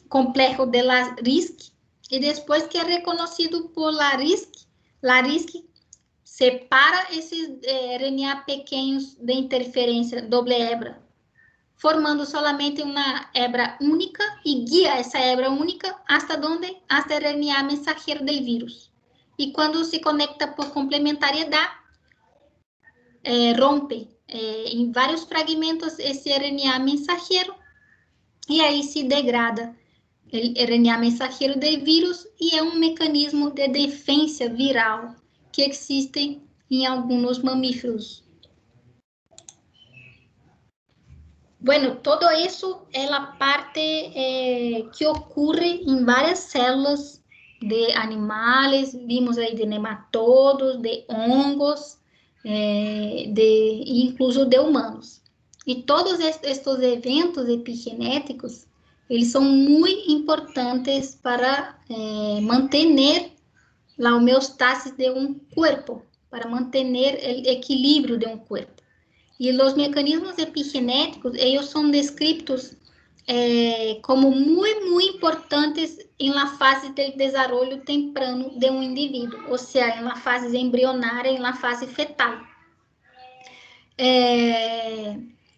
complexo de la RISC. E depois que é reconhecido por la RISC separa esses RNA pequenos de interferência doble hebra, formando solamente uma hebra única e guia essa hebra única hasta onde? Hasta o RNA mensageiro do vírus. E quando se conecta por complementariedade, rompe em vários fragmentos esse RNA mensageiro e aí se degrada o RNA mensageiro do vírus e é um mecanismo de defesa viral que existe em alguns mamíferos. Bueno, todo isso é a parte que ocorre em várias células de animais, vimos aí de nematodos, de hongos, incluso de humanos. E todos estes eventos epigenéticos, eles são muito importantes para manter a homeostase de um corpo, para manter o equilíbrio de um corpo. E os mecanismos epigenéticos, eles são descritos como muito importantes em la fase del desarrollo temprano de um indivíduo, ou seja, em la fase embrionária, em la fase fetal.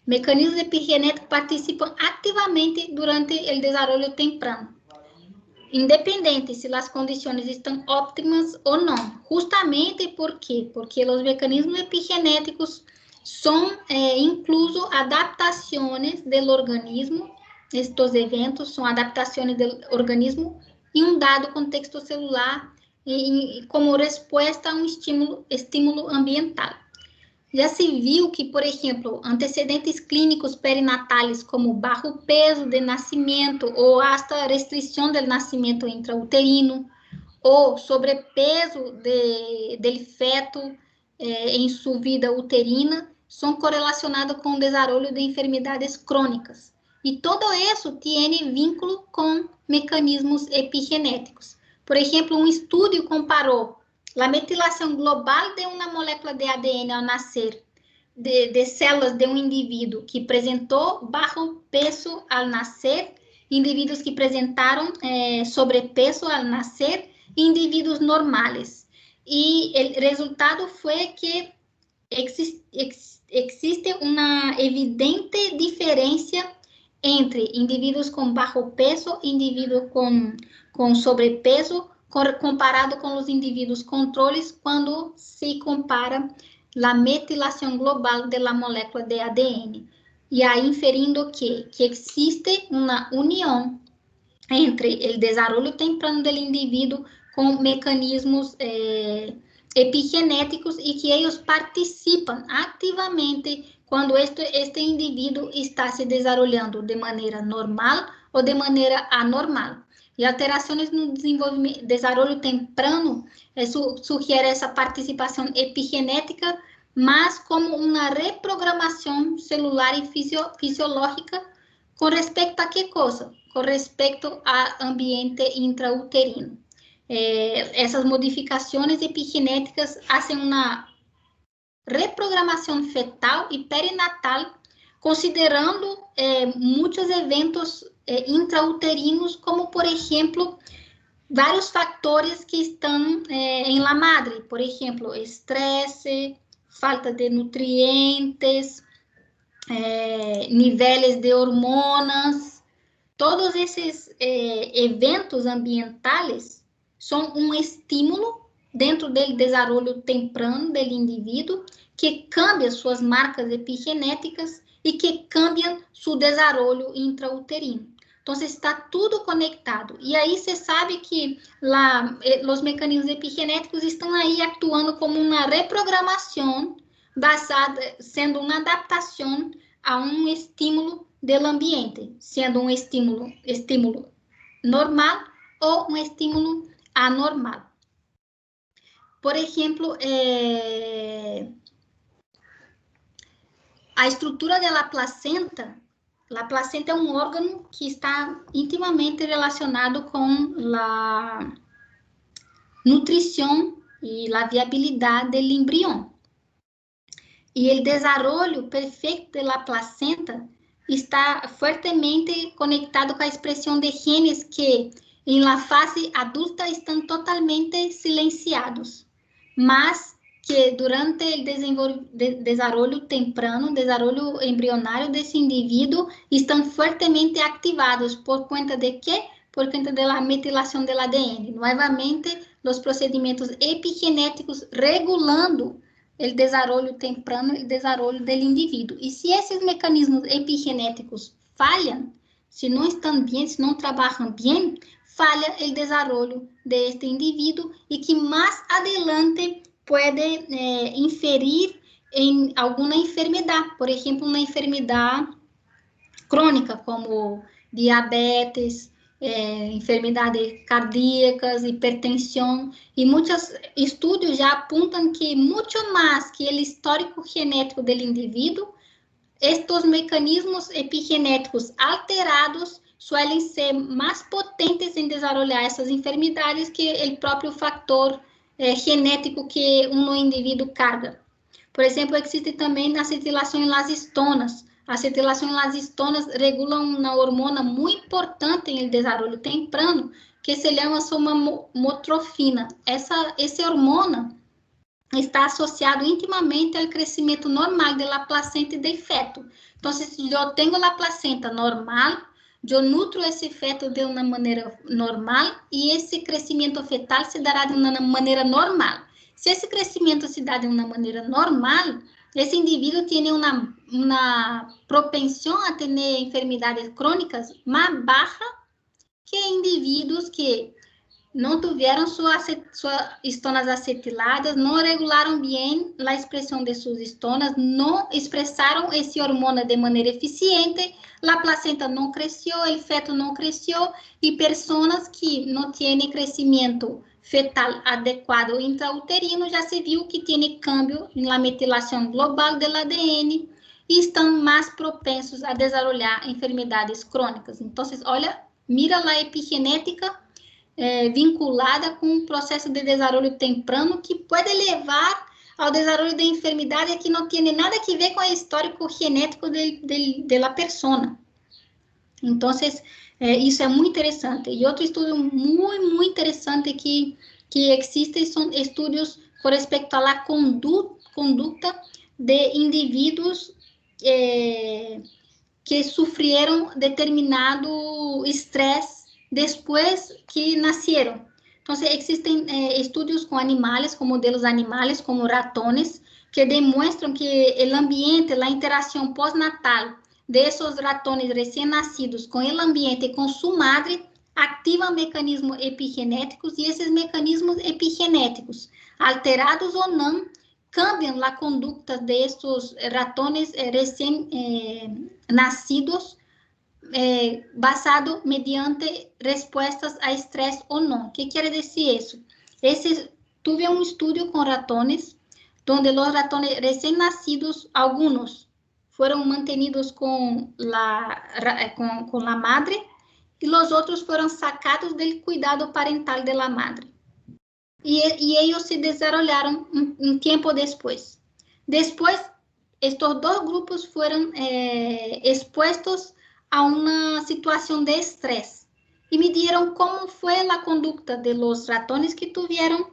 Mecanismos epigenéticos participam ativamente durante o desarrollo temprano, independente se as condições estão óptimas ou não. Justamente porque os mecanismos epigenéticos são incluso adaptações do organismo. Estes eventos são adaptações do organismo em um dado contexto celular e como resposta a um estímulo ambiental. já se viu que, por exemplo, antecedentes clínicos perinatales como bajo peso de nascimento ou hasta restrição do nascimento intrauterino, ou sobrepeso del feto em sua vida uterina, são correlacionados com o desenvolvimento de enfermidades crônicas. E todo isso tem vínculo com mecanismos epigenéticos. Por exemplo, um estudo comparou a metilação global de uma molécula de ADN ao nascer de células de um indivíduo que apresentou baixo peso ao nascer, indivíduos que apresentaram sobrepeso ao nascer, e indivíduos normais. E o resultado foi que existe uma evidente diferença entre indivíduos com baixo peso e indivíduos com sobrepeso, comparado com os indivíduos controles, quando se compara a metilação global da molécula de ADN. E aí, inferindo que existe uma união entre o desenvolvimento temprano do indivíduo com mecanismos epigenéticos e que eles participam ativamente quando este indivíduo está se desenvolvendo de maneira normal ou de maneira anormal. E alterações no desenvolvimento temprano sugerem essa participação epigenética, mas como uma reprogramação celular e fisiológica com respeito a que coisa? Com respeito ao ambiente intrauterino. Essas modificações epigenéticas fazem uma reprogramação fetal e perinatal, considerando muitos eventos intrauterinos, como, por exemplo, vários fatores que estão em la madre, por exemplo, estresse, falta de nutrientes, níveis de hormonas. Todos esses eventos ambientais são um estímulo dentro do desenvolvimento temprano do indivíduo, que cambia suas marcas epigenéticas e que cambiam seu desenvolvimento intrauterino. Então, está tudo conectado. E aí, você sabe que os mecanismos epigenéticos estão aí atuando como uma reprogramação basada, sendo uma adaptação a um estímulo do ambiente, sendo um estímulo normal ou um estímulo anormal. Por exemplo, a estrutura da placenta. A placenta é um órgão que está intimamente relacionado com a nutrição e a viabilidade do embrião. E o desenvolvimento perfeito da placenta está fortemente conectado com a expressão de genes que, em la fase adulta, estão totalmente silenciados, mas que durante o desenvolvimento temprano, desenvolvimento embrionário desse indivíduo, estão fortemente ativados por conta de quê? Por conta da metilação do ADN. Novamente, os procedimentos epigenéticos regulando o desenvolvimento temprano e o desenvolvimento do indivíduo. E se esses mecanismos epigenéticos falham, se não estão bem, se não trabalham bem, falha o desenvolvimento deste indivíduo e que mais adelante pode inferir em alguma enfermidade, por exemplo, uma enfermidade crônica, como diabetes, enfermidades cardíacas, hipertensão, e muitos estudos já apontam que muito mais que o histórico genético do indivíduo, estes mecanismos epigenéticos alterados suelen ser mais potentes em desenvolver essas enfermidades que o próprio fator genético que um indivíduo carga. Por exemplo, existe também a acetilação em las histonas. A acetilação em las histonas regula uma hormona muito importante em desenvolvimento temprano, que se chama somamotrofina. Esse hormona está associado intimamente ao crescimento normal da placenta e do feto. Então, se eu tenho a placenta normal, eu nutro esse feto de uma maneira normal e esse crescimento fetal se dará de uma maneira normal. Se esse crescimento se dá de uma maneira normal, esse indivíduo tem uma propensão a ter enfermidades crônicas mais baixa que indivíduos que não tiveram suas estonas acetiladas, não regularam bem a expressão de suas estonas, não expressaram esse hormônio de maneira eficiente, a placenta não cresceu, o feto não cresceu, e pessoas que não têm crescimento fetal adequado intrauterino, já se viu que tem cambio na metilação global do ADN e estão mais propensos a desenvolver enfermidades crônicas. Então, olha, mira a epigenética vinculada com um processo de desenvolvimento temprano que pode levar ao desenvolvimento de enfermidade que não tem nada a ver com o histórico genético da pessoa. Então, isso é muito interessante. E outro estudo muito interessante que existe são estudos com respeito à conduta de indivíduos que sofreram determinado estresse depois que nasceram. Então, existem estudos com animais, com modelos animais, como ratones, que demonstram que o ambiente, a interação pós-natal desses ratones recém-nascidos com o ambiente e com sua madre ativam mecanismos epigenéticos, e esses mecanismos epigenéticos, alterados ou não, cambiam a conduta desses ratones recém-nascidos basado mediante respostas a estresse ou não. O que quer dizer isso? Tuve um estudo com ratones, onde os ratones recém-nacidos, alguns foram mantenidos com a madre, e os outros foram sacados do cuidado parental da madre. E eles se desenvolveram um tempo depois. Depois, estes dois grupos foram expostos a uma situação de estresse e mediram como foi a conduta de los ratones que tiveram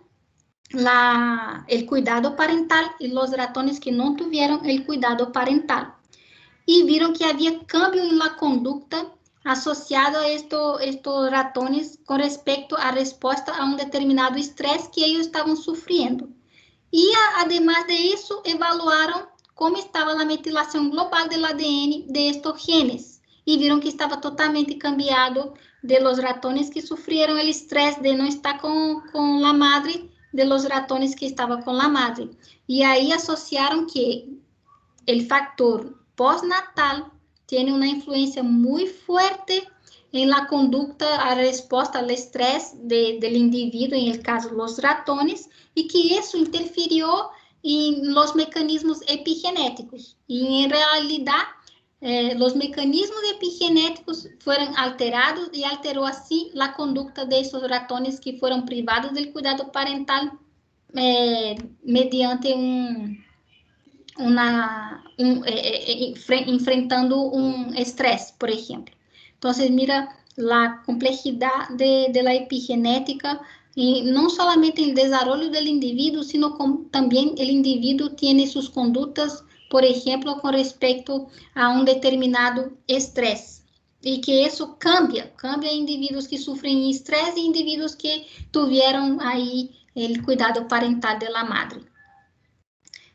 o cuidado parental e los ratones que não tiveram o cuidado parental. E viram que havia cambio na conduta associado a estes ratones com respeito à resposta a um determinado estresse que eles estavam sofrendo. E, además disso, evaluaram como estava a metilação global do ADN de estes genes. E viram que estava totalmente cambiado de los ratones que sofreram o estresse de não estar com a madre, de los ratones que estavam com a madre. E aí associaram que o fator pós-natal tem uma influência muito forte em la conduta, a resposta ao estresse do indivíduo, em el caso los ratones, e que isso interferiu em los mecanismos epigenéticos. E, em realidade, os mecanismos epigenéticos foram alterados e alterou assim a conduta desses ratones que foram privados do cuidado parental mediante enfrentando um estresse, por exemplo. Então, mira a complexidade da epigenética, e não somente o desenvolvimento do indivíduo, sino como também o indivíduo tem suas condutas, por exemplo, com respeito a um determinado estresse. E que isso cambia indivíduos que sofrem estresse e indivíduos que tiveram aí o cuidado parental da madre.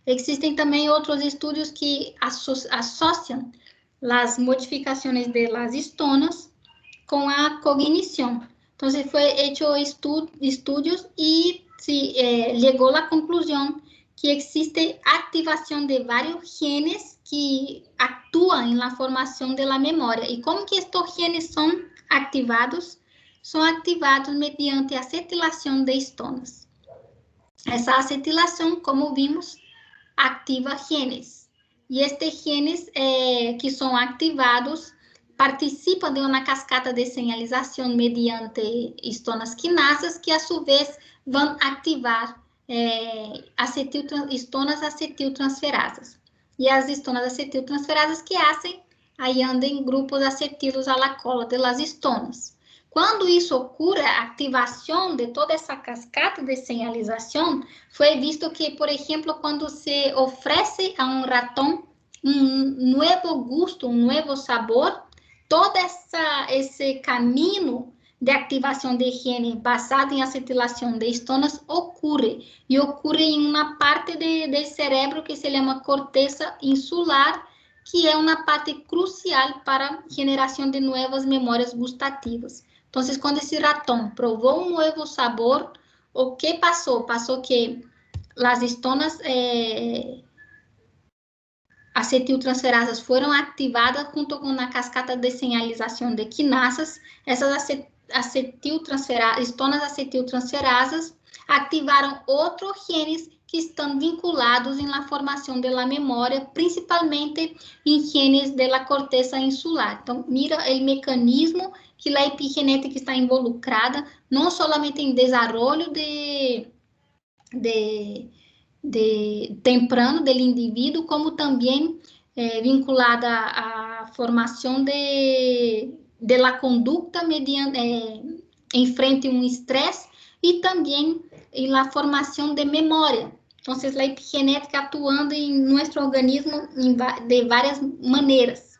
Existem também outros estudos que associam as modificações das estonas com a cognição. Então, foi hecho estudos e se chegou à conclusão que existe ativação de vários genes que atuam na formação da memória. E como que estes genes são ativados? São ativados mediante a acetilação de estonas. Essa acetilação, como vimos, ativa genes. E estes genes que são ativados participam de uma cascata de sinalização mediante estonas quinasas, que a sua vez vão ativar estonas acetiltransferasas. E as estonas acetiltransferasas que aí andam em grupos acetilos à la cola das estonas. Quando isso ocorre, a ativação de toda essa cascata de sinalização, foi visto que, por exemplo, quando se oferece a um ratão um novo gosto, um novo sabor, todo esse caminho de ativação de gene basado em acetilação de estonas ocorre em uma parte do cérebro que se chama corteza insular, que é uma parte crucial para a geração de novas memórias gustativas. Entonces, cuando ese ratón probó un nuevo sabor, ¿o qué pasó? Pasó que las histonas acetiltransferasas fueron activadas junto con una cascata de señalización de quinasas. Esas histonas acetiltransferasas activaron otros genes que están vinculados en la formación de la memoria, principalmente en genes de la corteza insular. Entonces, mira el mecanismo que la epigenética está involucrada, no solamente en desarrollo temprano del indivíduo, como también vinculada à formação de la conducta mediante, em frente a um estresse e também em la formação de memória. Então, a epigenética atuando em nosso organismo de várias maneiras.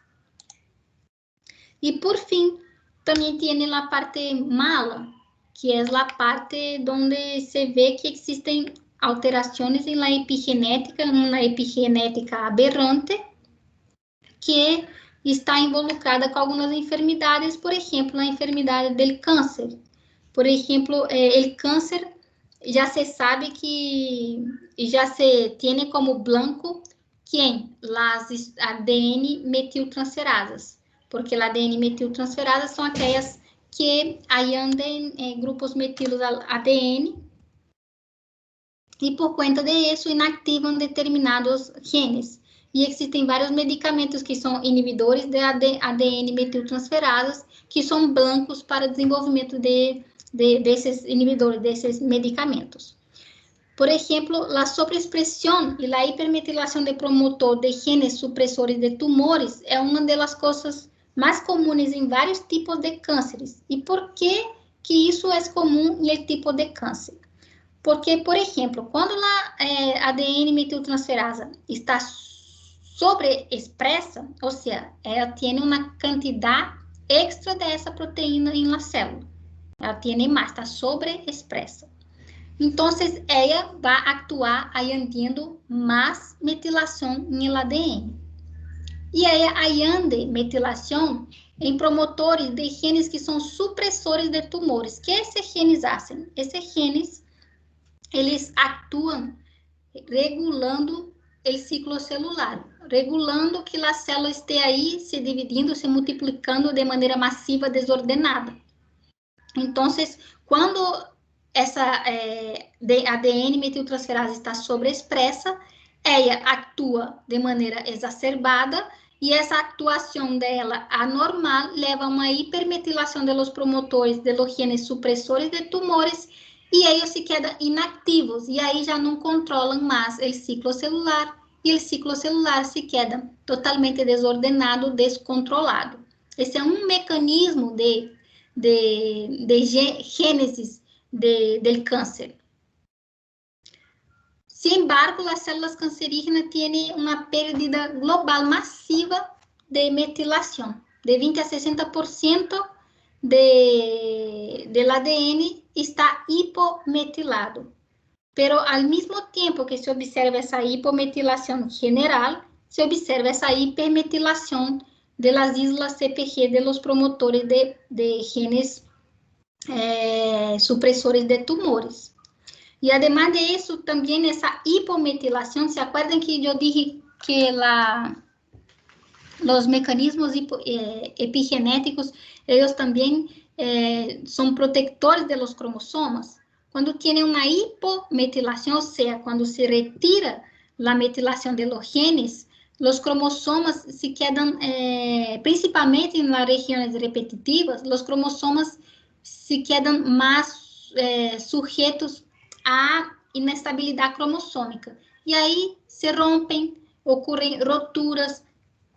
E, por fim, também tem a parte mala, que é a parte onde se vê que existem alterações em la epigenética, uma epigenética aberrante, que está involucrada com algumas enfermidades, por exemplo, a enfermidade do câncer. Por exemplo, o câncer já se sabe que já se tem como blanco quem? As ADN metiltransferasas, porque as ADN metiltransferasas são aquelas que andam em grupos metilos ADN e, por conta disso, inativam determinados genes. E existem vários medicamentos que são inibidores de ADN metiltransferados, que são blancos para desenvolvimento desses inibidores, desses medicamentos. Por exemplo, a sobreexpressão e a hipermetilação de promotor de genes supressores de tumores é uma das coisas mais comuns em vários tipos de cânceres. E por que isso é comum no tipo de câncer? Porque, por exemplo, quando a ADN metiltransferasa está sobreexpressa, ou seja, ela tem uma quantidade extra dessa proteína em la célula. Ela tem mais, está sobreexpressa. Então, ela vai atuar añadindo mais metilação no ADN. E ela añade metilação em promotores de genes que são supressores de tumores. O que esses genes fazem? Esses genes, eles atuam regulando o ciclo celular, regulando que a célula esteja aí se dividindo, se multiplicando de maneira massiva, desordenada. Então, quando essa ADN metiltransferase está sobreexpressa, ela atua de maneira exacerbada e essa atuação dela anormal leva a uma hipermetilação dos promotores de los genes supressores de tumores e eles se quedam inativos e aí já não controlam mais o ciclo celular e o ciclo celular se queda totalmente desordenado, descontrolado. Esse é um mecanismo de gênese del câncer. Sin embargo, as células cancerígenas têm uma perda global massiva de metilação, de 20 a 60% del ADN está hipometilado. Pero ao mesmo tempo que se observa essa hipometilação general, se observa essa hipermetilação de las islas CPG de los promotores de genes supressores de tumores. E, además de isso, também essa hipometilação, se acuerdan que eu dije que os mecanismos epigenéticos, eles também são protectores de los cromossomas? Quando tem uma hipometilação, ou seja, quando se retira a metilação de los genes, os cromossomas se quedam, principalmente nas regiões repetitivas, os cromossomas se quedam mais sujeitos à inestabilidade cromossômica. E aí se rompem, ocorrem roturas,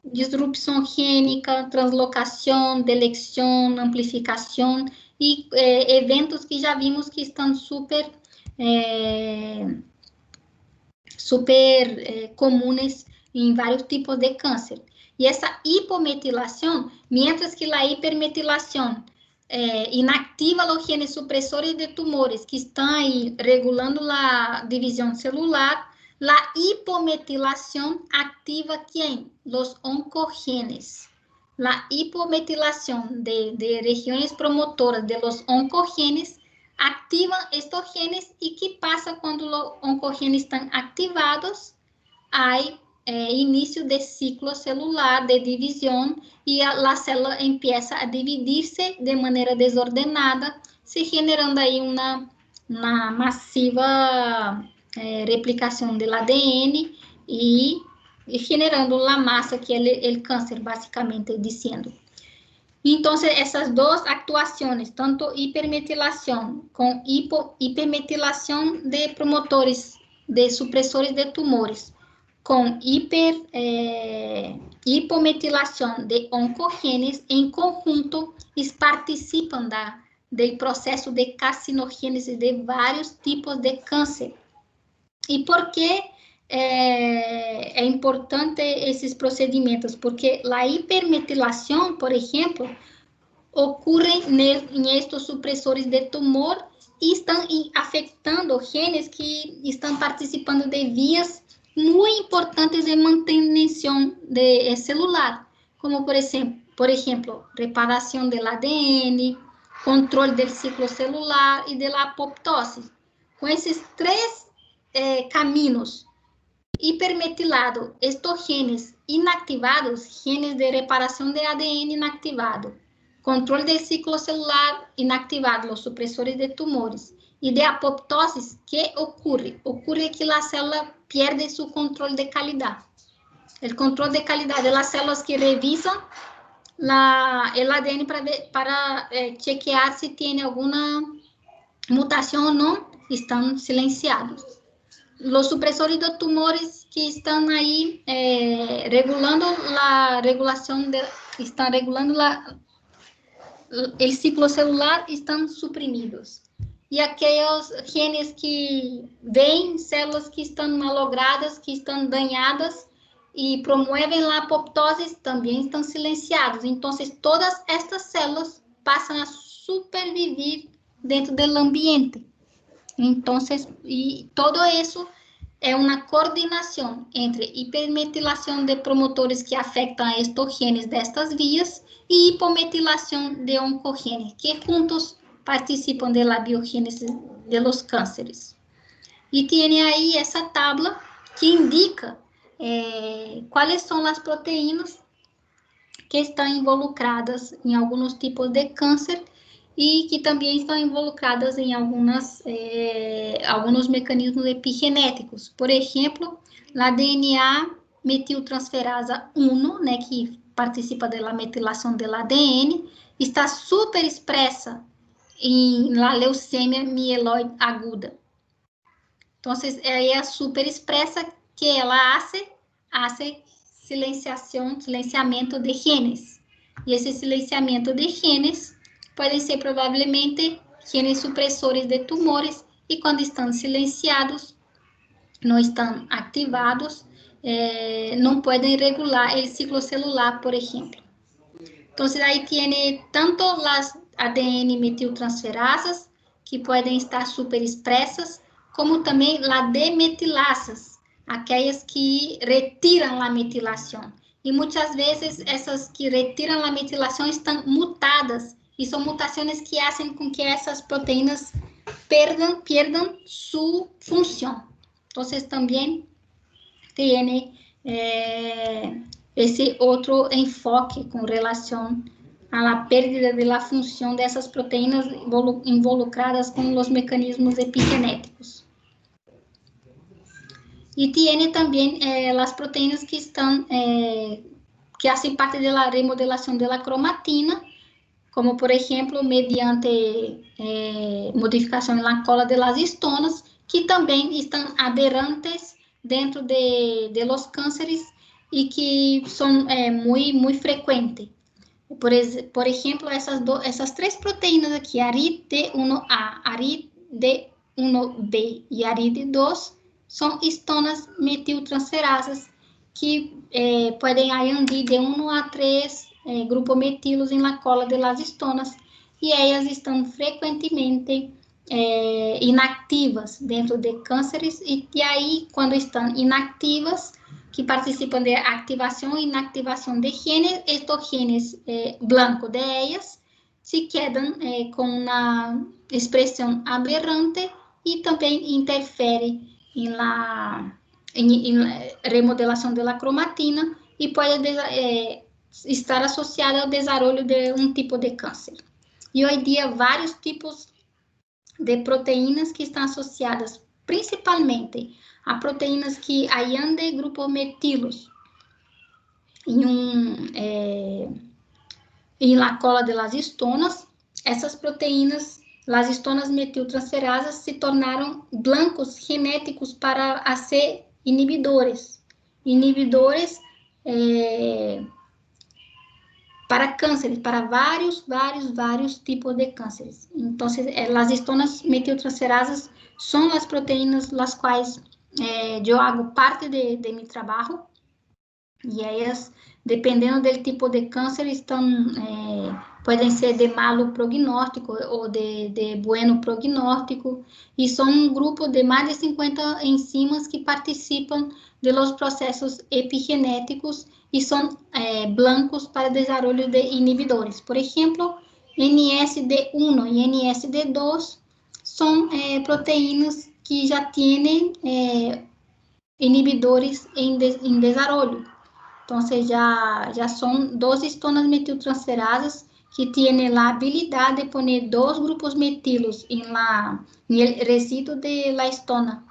disrupção gênica, translocação, deleção, amplificação e eventos que já vimos que estão super comuns em vários tipos de câncer. E essa hipometilação, mientras que a hipermetilação inactiva os genes supressores de tumores que estão aí regulando a divisão celular, a hipometilação ativa quem? Os oncogenes. la hipometilación de regiones promotoras de los oncogenes activan estos genes. ¿Y qué pasa cuando los oncogenes están activados? Hay inicio de ciclo celular, de división, y la célula empieza a dividirse de manera desordenada, se generando ahí una masiva replicación del ADN y generando la masa que é o câncer, basicamente dizendo. Então, essas duas actuações, tanto hipermetilação com hipermetilação de promotores, de supressores de tumores, com hipometilação de oncogenes, em conjunto, eles participam do processo de carcinogênese de vários tipos de câncer. E por que é importante esses procedimentos? Porque a hipermetilação, por exemplo, ocorre em estes supressores de tumor e estão afetando genes que estão participando de vias muito importantes de manutenção celular, como, por exemplo, reparação do ADN, controle do ciclo celular e da apoptose. Com esses três caminhos, hipermetilado, estos genes inactivados, genes de reparação de ADN inactivado, controle do ciclo celular inactivado, os supressores de tumores, e de apoptose, que ocorre? Ocorre que a célula perde seu controle de qualidade. O controle de qualidade das células que revisam o ADN para chequear se tem alguma mutação ou não, estão silenciados. Os supressores de tumores que estão aí regulando a regulação, estão regulando o ciclo celular, estão suprimidos. E aqueles genes que vêm, células que estão malogradas, que estão danhadas e promovem a apoptose, também estão silenciados. Então, todas estas células passam a superviver dentro do ambiente. Então, e todo isso é uma coordenação entre hipermetilação de promotores que afetam estes genes destas vias e hipometilação de oncogenes, que juntos participam da biogênese de los cânceres. E tem aí essa tabla que indica quais são as proteínas que estão involucradas em alguns tipos de câncer e que também estão involucradas em alguns mecanismos epigenéticos. Por exemplo, a DNA metiltransferasa 1, né, que participa da metilação do ADN, está super expressa na leucemia mieloide aguda. Então, é super expressa que ela hace silenciamento de genes. E esse silenciamento de genes podem ser provavelmente genes supressores de tumores e quando estão silenciados, não estão ativados, não podem regular o ciclo celular, por exemplo. Então, aí tem tanto as ADN metiltransferasas, que podem estar superexpressas, como também as demetilasas, aquelas que retiram a metilação. E muitas vezes essas que retiram a metilação estão mutadas, e são mutações que fazem com que essas proteínas perdam sua função. Então, também tem esse outro enfoque com relação à perda da função dessas proteínas involucradas com os mecanismos epigenéticos. E tem também as proteínas que fazem parte da remodelação da cromatina, como, por exemplo, mediante modificação na cola das histonas, que também estão aderentes dentro de los cânceres e que são muito frequentes. Por exemplo, essas três proteínas aqui, ARID1A, ARID1B e ARID2, são histonas metiltransferasas que podem añadir de 1 a 3 grupometilos na cola das histonas e elas estão frequentemente inativas dentro de cânceres e aí, quando estão inativas, que participan de activación e inactivación de genes. Estos genes blancos de ellas se quedan con una expresión aberrante y también interfiere en la remodelación de la cromatina y puede estar asociada al desarrollo de un tipo de cáncer. Y hoy día varios tipos de proteínas que están asociadas principalmente a proteínas que hayan de grupos metilos en la cola de las histonas. Essas proteínas, las histonas metiltransferasas, se tornaram blancos genéticos para ser inibidores para cânceres, para vários tipos de cânceres. Então, as histonas metiltransferasas são as proteínas las quais eu hago parte de meu trabalho, e elas, dependendo do tipo de câncer, podem ser de malo prognóstico ou de bueno prognóstico, e são um grupo de mais de 50 enzimas que participam de los processos epigenéticos e são blancos para desenvolvimento de inibidores. Por exemplo, NSD1 e NSD2 são proteínas que já têm inibidores em desenvolvimento. Então, já são duas histonas metiltransferasas que têm a habilidade de pôr dois grupos metilos no resíduo de la histona,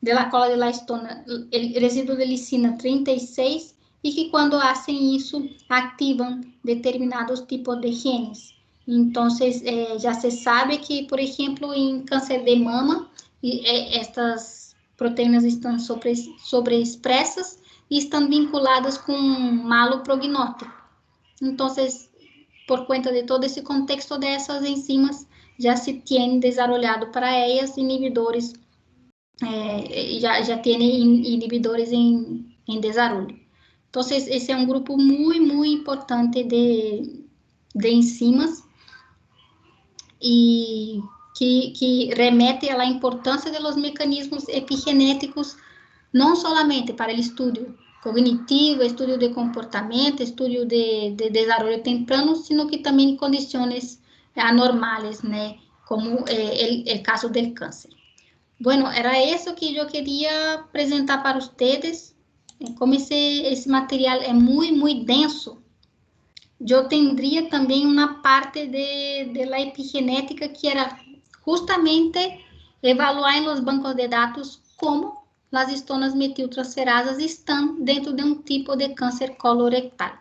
de la cola de la histona, o resíduo de lisina 36, e que quando fazem isso, ativam determinados tipos de genes. Então, já se sabe que, por exemplo, em câncer de mama, estas proteínas estão sobreexpressas e estão vinculadas com malo prognóstico. Então, por conta de todo esse contexto dessas enzimas, já se tem desenvolvido para elas inibidores, já tem inibidores em desenvolvimento. Então, esse é um grupo muito importante de enzimas e que remete à importância dos mecanismos epigenéticos, não somente para o estudo cognitivo, estudo de comportamento, estudo de desenvolvimento temprano, sino que também em condições anormais, né, como o caso do câncer. Bueno, era isso que eu queria apresentar para vocês. Como esse material é muito denso, eu teria também uma parte de la epigenética que era justamente evaluar em los bancos de dados como as histonas metiltransferasas estão dentro de um tipo de câncer colorectal.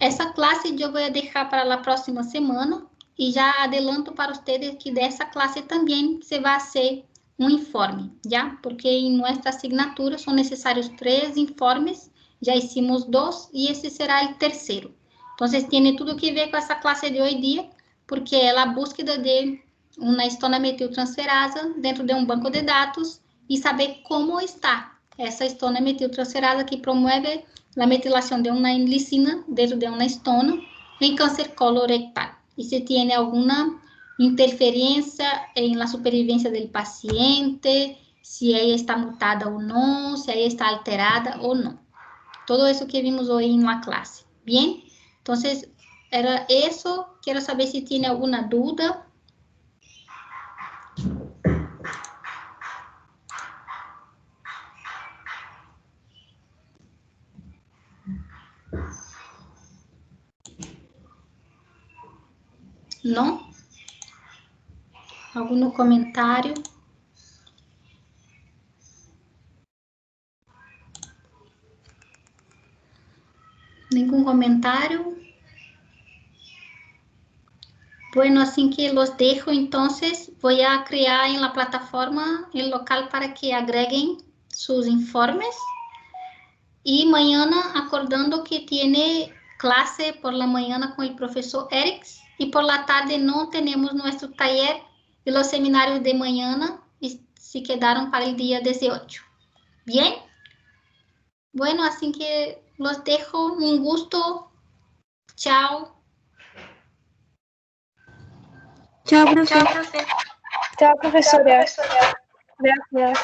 Essa classe eu vou deixar para a próxima semana e já adelanto para vocês que dessa classe também se vai ser um informe, já? Porque em nossa assinatura são necessários 3 informes, já hicimos 2 e esse será o terceiro. Então, tem tudo que ver com essa classe de hoje dia, porque é a búsqueda de uma histona metiltransferasa dentro de um banco de dados e saber como está essa histona metiltransferasa que promove a metilação de uma lisina dentro de uma histona em câncer colorectal. E se tem alguma interferência em la supervivência do paciente, se ela está mutada ou não, se ela está alterada ou não. Todo isso que vimos hoje na classe. Bem? Então, era isso. Quero saber se tem alguma dúvida. Não? Algum comentário? Nenhum comentário? Bueno, assim que los dejo, entonces voy a crear en la plataforma el local para que agreguen sus informes. Y mañana, acordando que tiene clase por la mañana con el profesor Erics, y por la tarde no tenemos nuestro taller y los seminarios de mañana se quedaron para el día 18. ¿Bien? Bueno, así que los dejo. Un gusto. Chao. Chao, profe. Chao, profesora. Gracias.